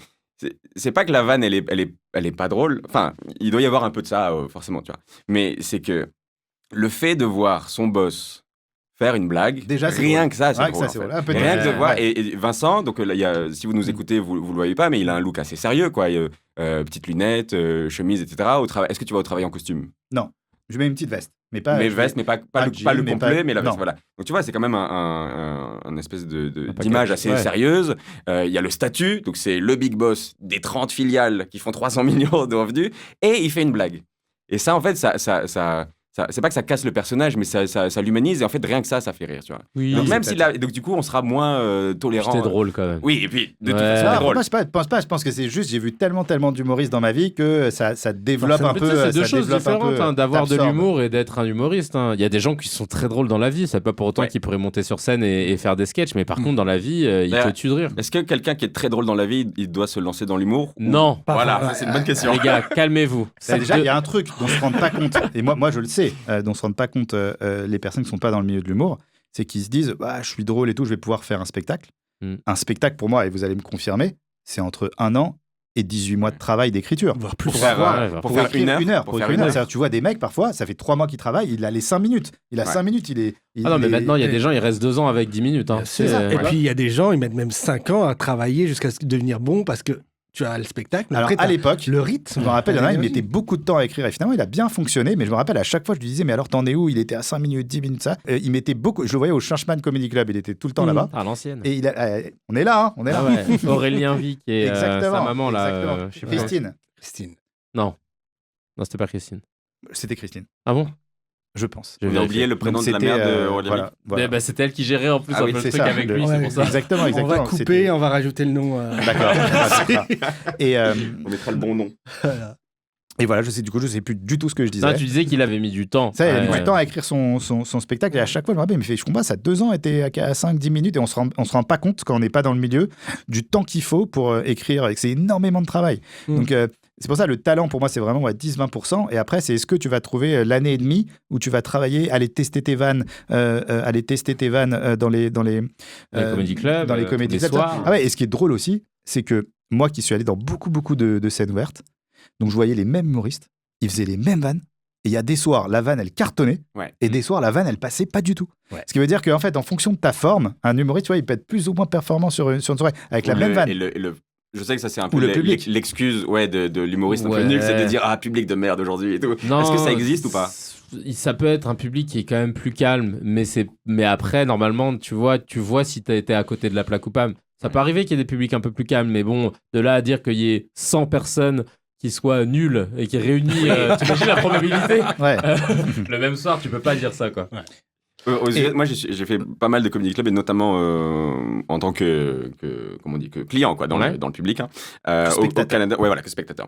c'est pas que la vanne, elle est pas drôle. Enfin, il doit y avoir un peu de ça, forcément, tu vois. Mais c'est que le fait de voir son boss faire une blague, déjà, rien que ça, c'est drôle. Rien que de voir. Ouais. Et Vincent, donc là, si vous nous écoutez, vous le voyez pas, mais il a un look assez sérieux, quoi. Petites lunettes, chemise, etc. Au travail. Est-ce que tu vas au travail en costume? Non, je mets une petite veste. Mais pas le complet, mais la veste, voilà. Donc tu vois, c'est quand même un espèce d'image assez sérieuse. Il y a le statut, donc c'est le big boss des 30 filiales qui font 300 millions de revenus, et il fait une blague. Et ça, en fait, c'est pas que ça casse le personnage, mais ça l'humanise, et en fait, rien que ça fait rire, tu vois. Oui, donc, même donc du coup, on sera moins tolérant. C'était drôle quand même. Oui, et puis, de toute façon, c'est drôle. Je pense que c'est juste, j'ai vu tellement d'humoristes dans ma vie que ça développe un peu. C'est deux choses différentes, d'avoir de l'humour et d'être un humoriste. Il y a des gens qui sont très drôles dans la vie, c'est pas pour autant qu'ils pourraient monter sur scène et faire des sketchs, mais par contre, dans la vie, ils te tuent de rire. Est-ce que quelqu'un qui est très drôle dans la vie, il doit se lancer dans l'humour? Non. Voilà, c'est une bonne question. Les gars, calmez-vous. Déjà, il y a un truc dont se rendent pas compte, et moi je le sais, dont se rendent pas compte les personnes qui sont pas dans le milieu de l'humour, c'est qu'ils se disent je suis drôle et tout, je vais pouvoir faire un spectacle. Un spectacle pour moi, et vous allez me confirmer, c'est entre 1 an et 18 mois de travail d'écriture. Voire plus. Pour faire une heure. C'est-à-dire, tu vois des mecs parfois, ça fait 3 mois qu'ils travaillent, il a les 5 minutes. Il a 5 minutes, mais maintenant il y a des gens, ils restent 2 ans avec 10 minutes. C'est ça. Et puis il y a des gens, ils mettent même 5 ans à travailler jusqu'à devenir bon parce que tu as le spectacle. Alors, à l'époque, le rythme. Je me rappelle, il mettait beaucoup de temps à écrire et finalement, il a bien fonctionné. Mais je me rappelle, à chaque fois, je lui disais, mais alors, t'en es où? Il était à 5 minutes, 10 minutes, ça. Il mettait beaucoup. Je le voyais au Changement Comedy Club, il était tout le temps là-bas. À l'ancienne. Et on est là, on est là. Aurélien Vic et sa maman, là. Christine. Non, c'était pas Christine. C'était Christine. Ah bon? Je pense. J'ai oublié le prénom de la mère de Aurélien. Voilà. C'était elle qui gérait en plus un peu le truc avec lui, c'est pour ça. Exactement. On va couper, on va rajouter le nom. D'accord. Et on mettra le bon nom. Et voilà, je sais plus du tout ce que je disais. Non, tu disais qu'il avait mis du temps. Ça, il a mis du temps à écrire son spectacle. Et à chaque fois, je me rappelle, il me fait, je comprends, ça 2 ans était à 5-10 minutes et on se rend pas compte quand on n'est pas dans le milieu du temps qu'il faut pour écrire et que c'est énormément de travail. Donc, c'est pour ça, le talent, pour moi, c'est vraiment 10-20%. Et après, c'est est-ce que tu vas trouver l'année et demie où tu vas travailler, aller tester tes vannes dans les comédie clubs, dans les comédie clubs. Ah ouais, et ce qui est drôle aussi, c'est que moi qui suis allé dans beaucoup de scènes ouvertes, donc je voyais les mêmes humoristes, ils faisaient les mêmes vannes. Et il y a des soirs, la vanne, elle cartonnait. Et des soirs, la vanne, elle passait pas du tout. Ce qui veut dire qu'en fait, en fonction de ta forme, un humoriste, tu vois, il peut être plus ou moins performant sur une soirée avec la même vanne. Je sais que ça, c'est un peu l'excuse de l'humoriste un peu nul, c'est de dire public de merde aujourd'hui et tout. Est-ce que ça existe ou pas? Ça peut être un public qui est quand même plus calme, mais après, normalement, tu vois si t'as été à côté de la plaque ou pas. Ça peut arriver qu'il y ait des publics un peu plus calmes, mais bon, de là à dire qu'il y ait 100 personnes qui soient nuls et qui réunissent, t'imagines la probabilité? Le même soir, tu peux pas dire ça, quoi. Moi, j'ai fait pas mal de comedy club et notamment en tant que client, quoi, dans le public. Au Canada, que spectateur.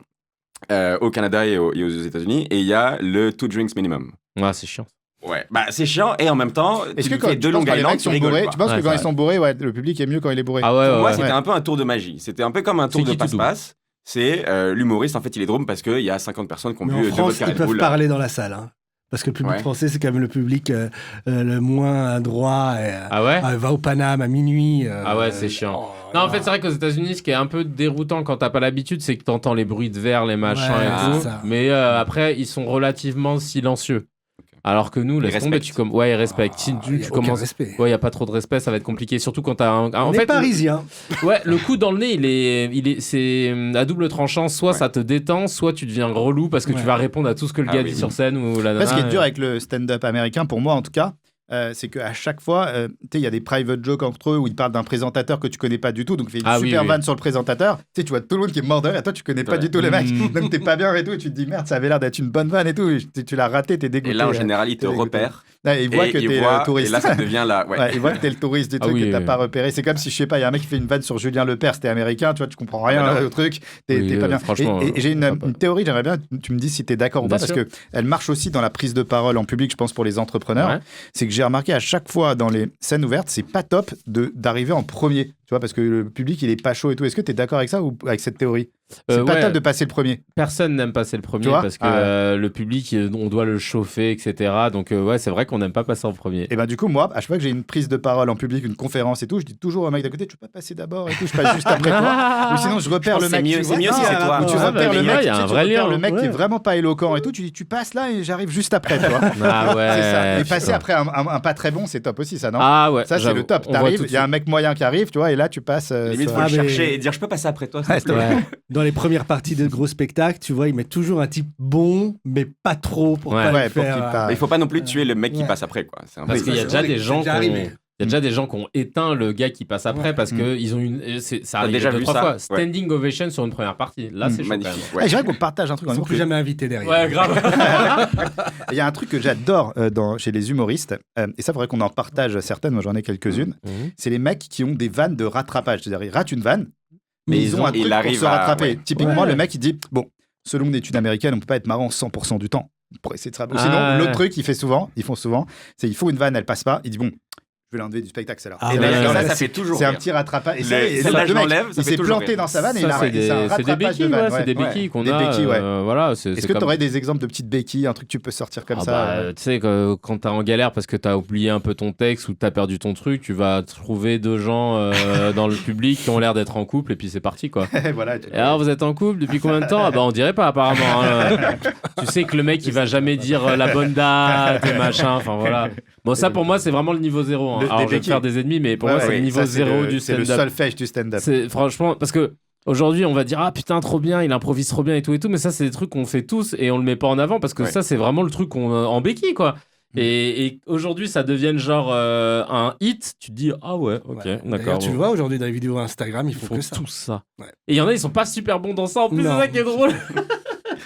Au Canada et aux États-Unis, et il y a le 2 drinks minimum. C'est chiant. Ouais, c'est chiant, et en même temps, est-ce que quand tu penses que quand ils sont bourrés, le public est mieux quand il est bourré? Pour moi, c'était un peu un tour de magie. C'était un peu comme un tour de passe-passe. C'est l'humoriste, en fait, il est drôle parce qu'il y a 50 personnes qui ont bu 2 vodka Red Bull. Ils peuvent parler dans la salle, hein. Parce que le public français, c'est quand même le public le moins droit. Va au Paname à minuit. C'est chiant. Non, en fait, c'est vrai qu'aux États-Unis, ce qui est un peu déroutant quand t'as pas l'habitude, c'est que t'entends les bruits de verre, les machins et tout. Mais après, ils sont relativement silencieux. Alors que nous, laisse tomber, ils respectent. Si tu commences, il y a pas trop de respect, ça va être compliqué, surtout quand t'as On est parisien. Le coup dans le nez, c'est à double tranchant. Soit ça te détend, soit tu deviens relou parce que tu vas répondre à tout ce que le gars dit sur scène ou la nana. Ce qui est dur avec le stand-up américain, pour moi en tout cas, c'est qu'à chaque fois, il y a des private jokes entre eux où ils parlent d'un présentateur que tu connais pas du tout, donc il fait une super vanne sur le présentateur. Tu vois tout le monde qui est mort de rire, et toi tu connais pas du tout les mecs, même t'es pas bien et tout, et tu te dis merde, ça avait l'air d'être une bonne vanne et tout, tu l'as raté, t'es dégoûté. Et là en général, ils te repèrent. Il voit que t'es le touriste. Et là, ça devient là. Ouais. Il voit que t'es le touriste du truc que t'as pas repéré. C'est comme si, je sais pas, il y a un mec qui fait une vanne sur Julien Lepers, t'es américain, tu vois, tu comprends rien au truc, t'es pas bien. Et j'ai une théorie, j'aimerais bien, tu me dis si t'es d'accord ou pas, parce qu'elle marche aussi dans la prise de parole en public, je pense, pour les entrepreneurs. C'est que j'ai remarqué à chaque fois dans les scènes ouvertes, c'est pas top d'arriver en premier. Tu vois, parce que le public, il est pas chaud et tout. Est-ce que tu es d'accord avec ça ou avec cette théorie ? C'est pas top de passer le premier. Personne n'aime passer le premier parce que le public, on doit le chauffer, etc. Donc, c'est vrai qu'on n'aime pas passer en premier. Et du coup, moi, à chaque fois que j'ai une prise de parole en public, une conférence et tout, je dis toujours au mec d'à côté, tu peux pas passer d'abord et tout, je passe juste après toi. Ou sinon, je repère le mec. C'est mieux si c'est toi. Tu repères le mec, le mec qui est vraiment pas éloquent et tout, tu dis, tu passes là et j'arrive juste après, tu vois. Ah ouais. C'est ça. Et passer après un pas très bon, c'est top aussi, ça, non ? Ah ouais. Ça, c'est le top. T'arrives, il y a un mec moyen qui arrive, tu vois, et là, tu passes. Limite, faut le chercher et dire, je peux passer après toi. Dans les premières parties de gros spectacles, tu vois, ils mettent toujours un type bon, mais pas trop pour pas le faire. Il faut pas non plus tuer le mec qui passe après, quoi. Parce qu'il y a déjà des gens il y a déjà des gens qui ont éteint le gars qui passe après parce qu'ils ont ça arrive déjà 2-3 fois. Standing ovation sur une première partie. Là, c'est magnifique. Je dirais qu'on partage un truc. Ils ne sont plus jamais invités derrière. Ouais, grave. Il y a un truc que j'adore chez les humoristes, et ça, il faudrait qu'on en partage certaines, moi j'en ai quelques-unes. C'est les mecs qui ont des vannes de rattrapage. C'est-à-dire, ils ratent une vanne, mais ils ont un truc pour se rattraper. Typiquement, le mec, il dit, bon, selon une étude américaine, on peut pas être marrant 100% du temps. Pour essayer de se rattraper. Sinon, l'autre truc, ils font souvent, c'est il faut une vanne, elle passe pas. Il dit, bon, je vais l'enlever du spectacle, celle-là. Ça fait toujours. C'est un petit rattrapage. Celle-là, je l'enlève. Il s'est planté dans sa vanne et il a un rattrapage de vanne. C'est des béquilles qu'on a. Voilà. Est-ce que tu aurais des exemples de petites béquilles, un truc que tu peux sortir comme ça Tu sais, quand t'es en galère parce que t'as oublié un peu ton texte ou t'as perdu ton truc, tu vas trouver 2 gens dans le public qui ont l'air d'être en couple et puis c'est parti, quoi. Et alors, vous êtes en couple depuis combien de temps ? On dirait pas, apparemment. Tu sais que le mec, il va jamais dire la bonne date et machin. Enfin, voilà. Bon, ça, pour moi, c'est vraiment le niveau 0. Alors, je vais te faire des ennemis, mais pour moi, c'est le niveau 0 du stand-up. C'est le solfège du stand-up. Franchement, parce que aujourd'hui, on va dire, ah putain, trop bien, il improvise trop bien et tout, mais ça, c'est des trucs qu'on fait tous et on le met pas en avant parce que ça, c'est vraiment le truc en béquille, quoi. Et aujourd'hui, ça devienne genre un hit. Tu te dis, ah ouais, ok, d'accord. Tu le vois aujourd'hui dans les vidéos Instagram, ils font que ça. Tout ça. Et il y en a, ils sont pas super bons dans ça. En plus, c'est ça qui est drôle.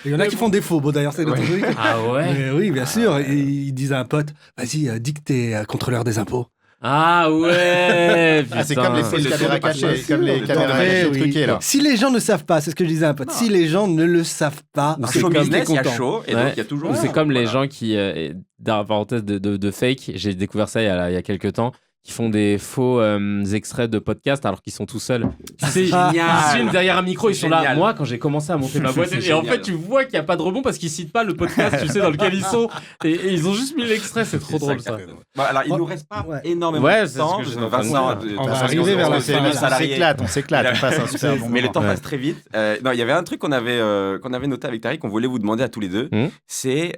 Il y en a qui font des faux, d'ailleurs, c'est notre truc. Ah ouais. Mais oui, bien sûr. Ils disent à un pote, vas-y, dis que t'es contrôleur des impôts. Ah ouais. C'est comme les fausses caméras cachées, comme les caméras cachées truquées là. Si les gens ne savent pas, c'est ce que je disais à un pote. Si les gens ne le savent pas, c'est comme business, il y a chaud et donc il y a toujours. C'est comme les gens qui, dans la parenthèse de fake, j'ai découvert ça il y a quelques temps, qui font des faux extraits de podcast alors qu'ils sont tout seuls. Tu sais, ils filment derrière un micro, ils sont là. Moi, quand j'ai commencé à monter ma boîte, et en fait, tu vois qu'il n'y a pas de rebond parce qu'ils citent pas le podcast, tu sais, dans lequel ils sont. Et ils ont juste mis l'extrait, c'est trop drôle ça. Alors, il nous reste pas énormément de temps. Vincent, on va arriver vers la fin. On s'éclate, on passe un super bon moment. Mais le temps passe très vite. Non, il y avait un truc qu'on avait noté avec Tariq, qu'on voulait vous demander à tous les deux. C'est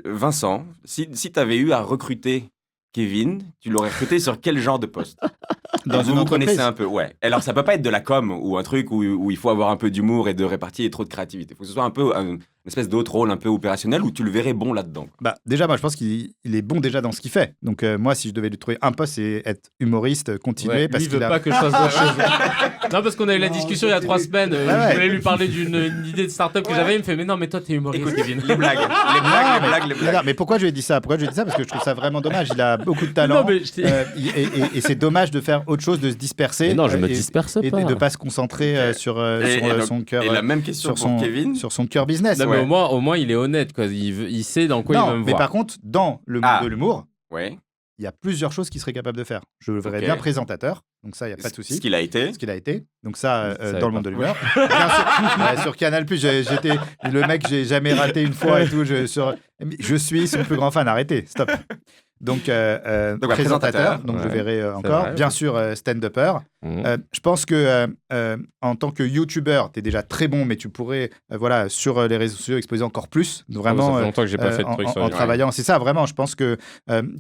Vincent, si tu avais eu à recruter Kevin, tu l'aurais recruté sur quel genre de poste ? Vous connaissez un peu, ouais. Alors, ça peut pas être de la com ou un truc où il faut avoir un peu d'humour et de répartie et trop de créativité. Il faut que ce soit un peu une espèce d'autre rôle un peu opérationnel où tu le verrais bon là-dedans. Déjà, moi, je pense qu'il est bon déjà dans ce qu'il fait. Donc, moi, si je devais lui trouver un poste, c'est être humoriste, continuer. Parce lui, il veut pas que je fasse d'autres choses. Non, parce qu'on a eu la discussion il y a 3 semaines. Je voulais lui parler d'une idée de start-up que j'avais. Il me fait, mais non, mais toi, t'es humoriste, Kevin. Les blagues. Mais pourquoi je lui ai dit ça ? Parce que je trouve ça vraiment dommage. Il a beaucoup de talent. Non, et c'est dommage de faire autre chose, de se disperser. Mais non, je me disperse pas. Et de pas se concentrer sur son cœur. Et la même question pour Kevin. Sur son cœur business. Non, mais au moins, il est honnête, quoi. Il sait dans quoi il veut me voir. Mais par contre, dans le monde de l'humour, il y a plusieurs choses qu'il serait capable de faire. Je le verrais bien présentateur, donc ça, il n'y a pas de souci. Ce qu'il a été. Donc ça, dans le monde de l'humeur. Bien sûr, sur Canal+, j'étais le mec, j'ai jamais raté une fois et tout. Je suis son plus grand fan, arrêtez, stop. Donc présentateur, donc je verrai encore. Vrai, bien sûr, stand-upper. Je pense que en tant que YouTuber, tu es déjà très bon, mais tu pourrais sur les réseaux sociaux exposer encore plus. Vraiment, ça fait longtemps que j'ai pas fait de trucs en travaillant. C'est ça, vraiment. Je pense que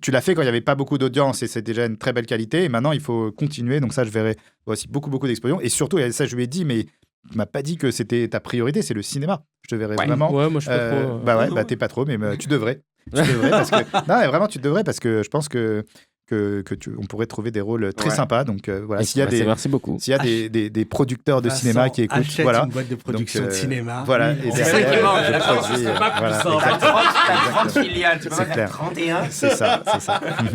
tu l'as fait quand il n'y avait pas beaucoup d'audience et c'est déjà une très belle qualité. Et maintenant, il faut continuer. Donc ça, je verrai aussi beaucoup d'explosions. Et surtout, et ça, je lui ai dit, mais tu m'as pas dit que c'était ta priorité, c'est le cinéma. Je te verrais vraiment. Ouais, moi je suis pas trop. T'es pas trop, mais tu devrais. Parce que non, mais vraiment, tu devrais parce que je pense que on pourrait trouver des rôles très sympas. Donc voilà, merci beaucoup. S'il y a des producteurs de cinéma qui écoutent, voilà. Une boîte de production de cinéma. Voilà. Oui, Et c'est vrai qu'il manque. T'as 30 filiales, tu peux pas faire 31. C'est ça.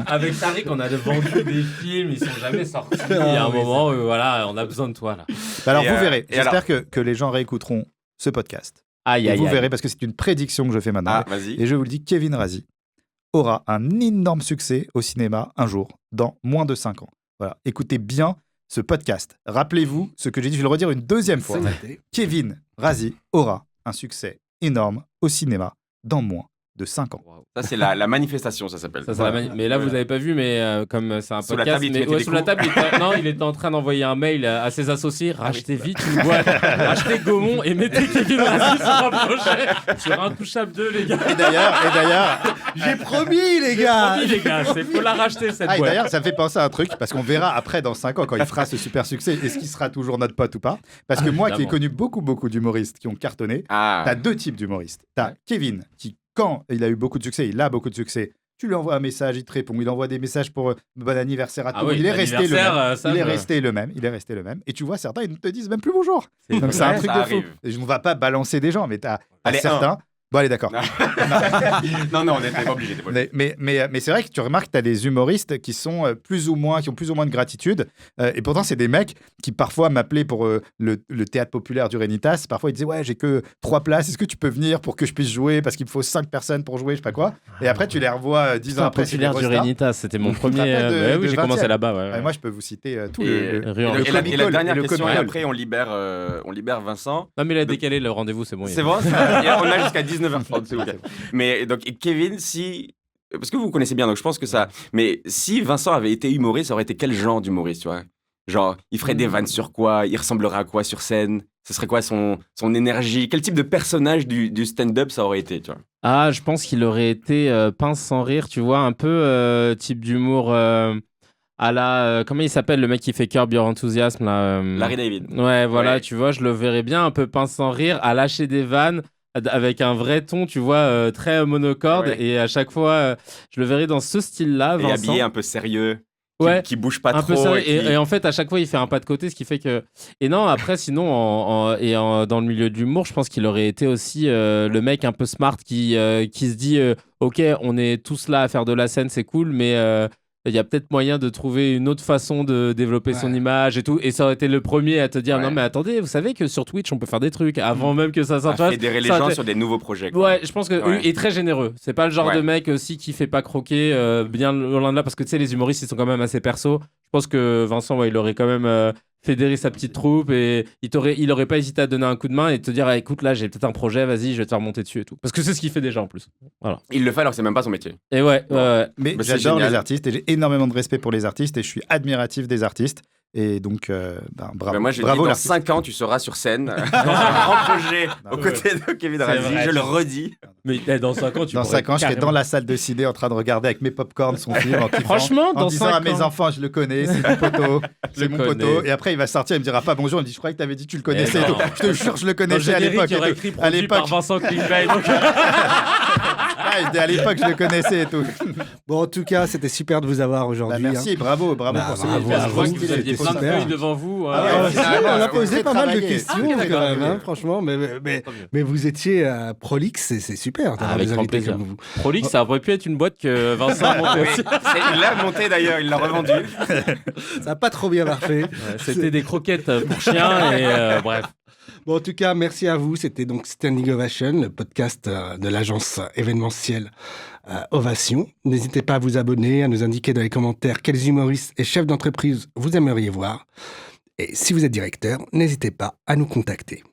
Avec Tariq, on a vendu des films, ils sont jamais sortis. Il y a un moment où voilà, on a besoin de toi là. Alors vous verrez. J'espère que les gens réécouteront ce podcast. Vous verrez, parce que c'est une prédiction que je fais maintenant. Et je vous le dis, Kevin Razi aura un énorme succès au cinéma un jour, dans moins de 5 ans. Voilà. Écoutez bien ce podcast. Rappelez-vous ce que j'ai dit, je vais le redire une deuxième fois. Kevin Razi aura un succès énorme au cinéma dans moins de 5 ans. Ça, c'est la manifestation, ça s'appelle. Mais là, vous n'avez pas vu, mais comme c'est un sous podcast... Sous la table, il était en train d'envoyer un mail à ses associés. Rachetez vite une boîte, rachetez Gaumont et mettez Kevin Razi sur un projet, sur Intouchable 2, les gars. Et d'ailleurs... J'ai promis, les gars. Il faut la racheter, cette boîte. Et d'ailleurs, ça me fait penser à un truc, parce qu'on verra après, dans 5 ans, quand il fera ce super succès, est-ce qu'il sera toujours notre pote ou pas. Parce que moi, qui ai connu beaucoup d'humoristes qui ont cartonné, t'as 2 types d'humoristes. T'as Kevin, qui, quand il a eu beaucoup de succès, il a beaucoup de succès, tu lui envoies un message, il te répond, il envoie des messages pour bon anniversaire à tout le monde. Il est resté le même. Et tu vois, certains, ils ne te disent même plus bonjour. Donc c'est un truc de fou. Je ne vais pas balancer des gens, mais t'as certains... Bon, allez, d'accord. non, on n'était pas obligé. Mais c'est vrai que tu remarques que tu as des humoristes qui sont qui ont plus ou moins de gratitude. Et pourtant, c'est des mecs qui parfois m'appelaient pour le théâtre populaire du Rénitas. Parfois, ils disaient, ouais, j'ai que 3 places. Est-ce que tu peux venir pour que je puisse jouer? Parce qu'il me faut 5 personnes pour jouer, je sais pas quoi. Et après, tu les revois 10 ans après. Populaire du Rénitas, c'était mon premier. Oui, j'ai commencé là-bas. Ouais. Moi, je peux vous citer tout et la dernière question, et après, on libère Vincent. Non, mais il a décalé le rendez-vous, c'est bon. C'est bon, on a jusqu'à 19h30, c'est ok. Mais donc, Kevin, parce que vous vous connaissez bien, donc je pense que ça... Mais si Vincent avait été humoriste, ça aurait été quel genre d'humoriste, tu vois? Genre, il ferait des vannes sur quoi? Il ressemblerait à quoi sur scène? Ce serait quoi son énergie? Quel type de personnage du stand-up ça aurait été, tu vois? Ah, je pense qu'il aurait été pince sans rire, tu vois, un peu type d'humour... à la... comment il s'appelle, le mec qui fait Curb Your Enthusiasm là, Larry David. Ouais, voilà, tu vois, je le verrais bien un peu pince sans rire, à lâcher des vannes, avec un vrai ton, tu vois, très monocorde. Et à chaque fois, je le verrais dans ce style-là, Vincent. Et habillé un peu sérieux, qui bouge pas un trop. Peu sérieux, et en fait, à chaque fois, il fait un pas de côté, ce qui fait que... Et non, après, sinon, dans le milieu de l'humour, je pense qu'il aurait été aussi le mec un peu smart qui se dit ok, on est tous là à faire de la scène, c'est cool, mais... il y a peut-être moyen de trouver une autre façon de développer son image et tout. Et ça aurait été le premier à te dire non, mais attendez, vous savez que sur Twitch, on peut faire des trucs avant même que ça sorte. Fédérer les gens sur des nouws projets. Quoi. Ouais, je pense que lui est très généreux. C'est pas le genre de mec aussi qui fait pas croquer bien loin de là, parce que tu sais, les humoristes, ils sont quand même assez perso. Je pense que Vincent, il aurait quand même fédéré sa petite troupe et il aurait pas hésité à donner un coup de main et te dire écoute, là, j'ai peut-être un projet, vas-y, je vais te faire monter dessus et tout. Parce que c'est ce qu'il fait déjà en plus. Voilà. Il le fait alors que c'est même pas son métier. Et Mais j'adore les artistes et j'ai énormément de respect pour les artistes et je suis admiratif des artistes. Et donc, bravo. Moi, je bravo dis, dans 5 ans, tu seras sur scène dans un grand projet aux côtés de Kevin Razi. Je le redis. Mais dans 5 ans, dans 5 ans, je serai dans la salle de ciné en train de regarder avec mes popcorn son film. Franchement, en disant à mes enfants, je le connais, c'est mon poteau. C'est mon poteau. Et après, il va sortir, il me dira pas bonjour. Il me dit, je croyais que tu avais dit que tu le connaissais. Je te jure, je le connaissais à l'époque. Il aurait écrit produit par Vincent Klingbeil. À l'époque, je le connaissais et tout. Bon, en tout cas, c'était super de vous avoir aujourd'hui. Merci, bravo pour ce Je vois que vous aviez plein de feuilles devant vous. On a posé pas mal de questions quand même, franchement. Mais vous étiez prolixe, c'est super. Avec grand plaisir. Prolixe, ça aurait pu être une boîte que Vincent a montée aussi. Il l'a montée d'ailleurs, il l'a revendue. Ça n'a pas trop bien marché. C'était des croquettes pour chiens et bref. Bon, en tout cas, merci à vous. C'était donc Standing Ovation, le podcast de l'agence événementielle Ovation. N'hésitez pas à vous abonner, à nous indiquer dans les commentaires quels humoristes et chefs d'entreprise vous aimeriez voir. Et si vous êtes directeur, n'hésitez pas à nous contacter.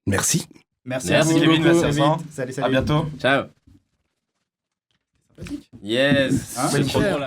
Merci. Merci à vous, Kevin. Merci Vincent. Salut. À bientôt. Ciao. Yes. C'est trop drôle.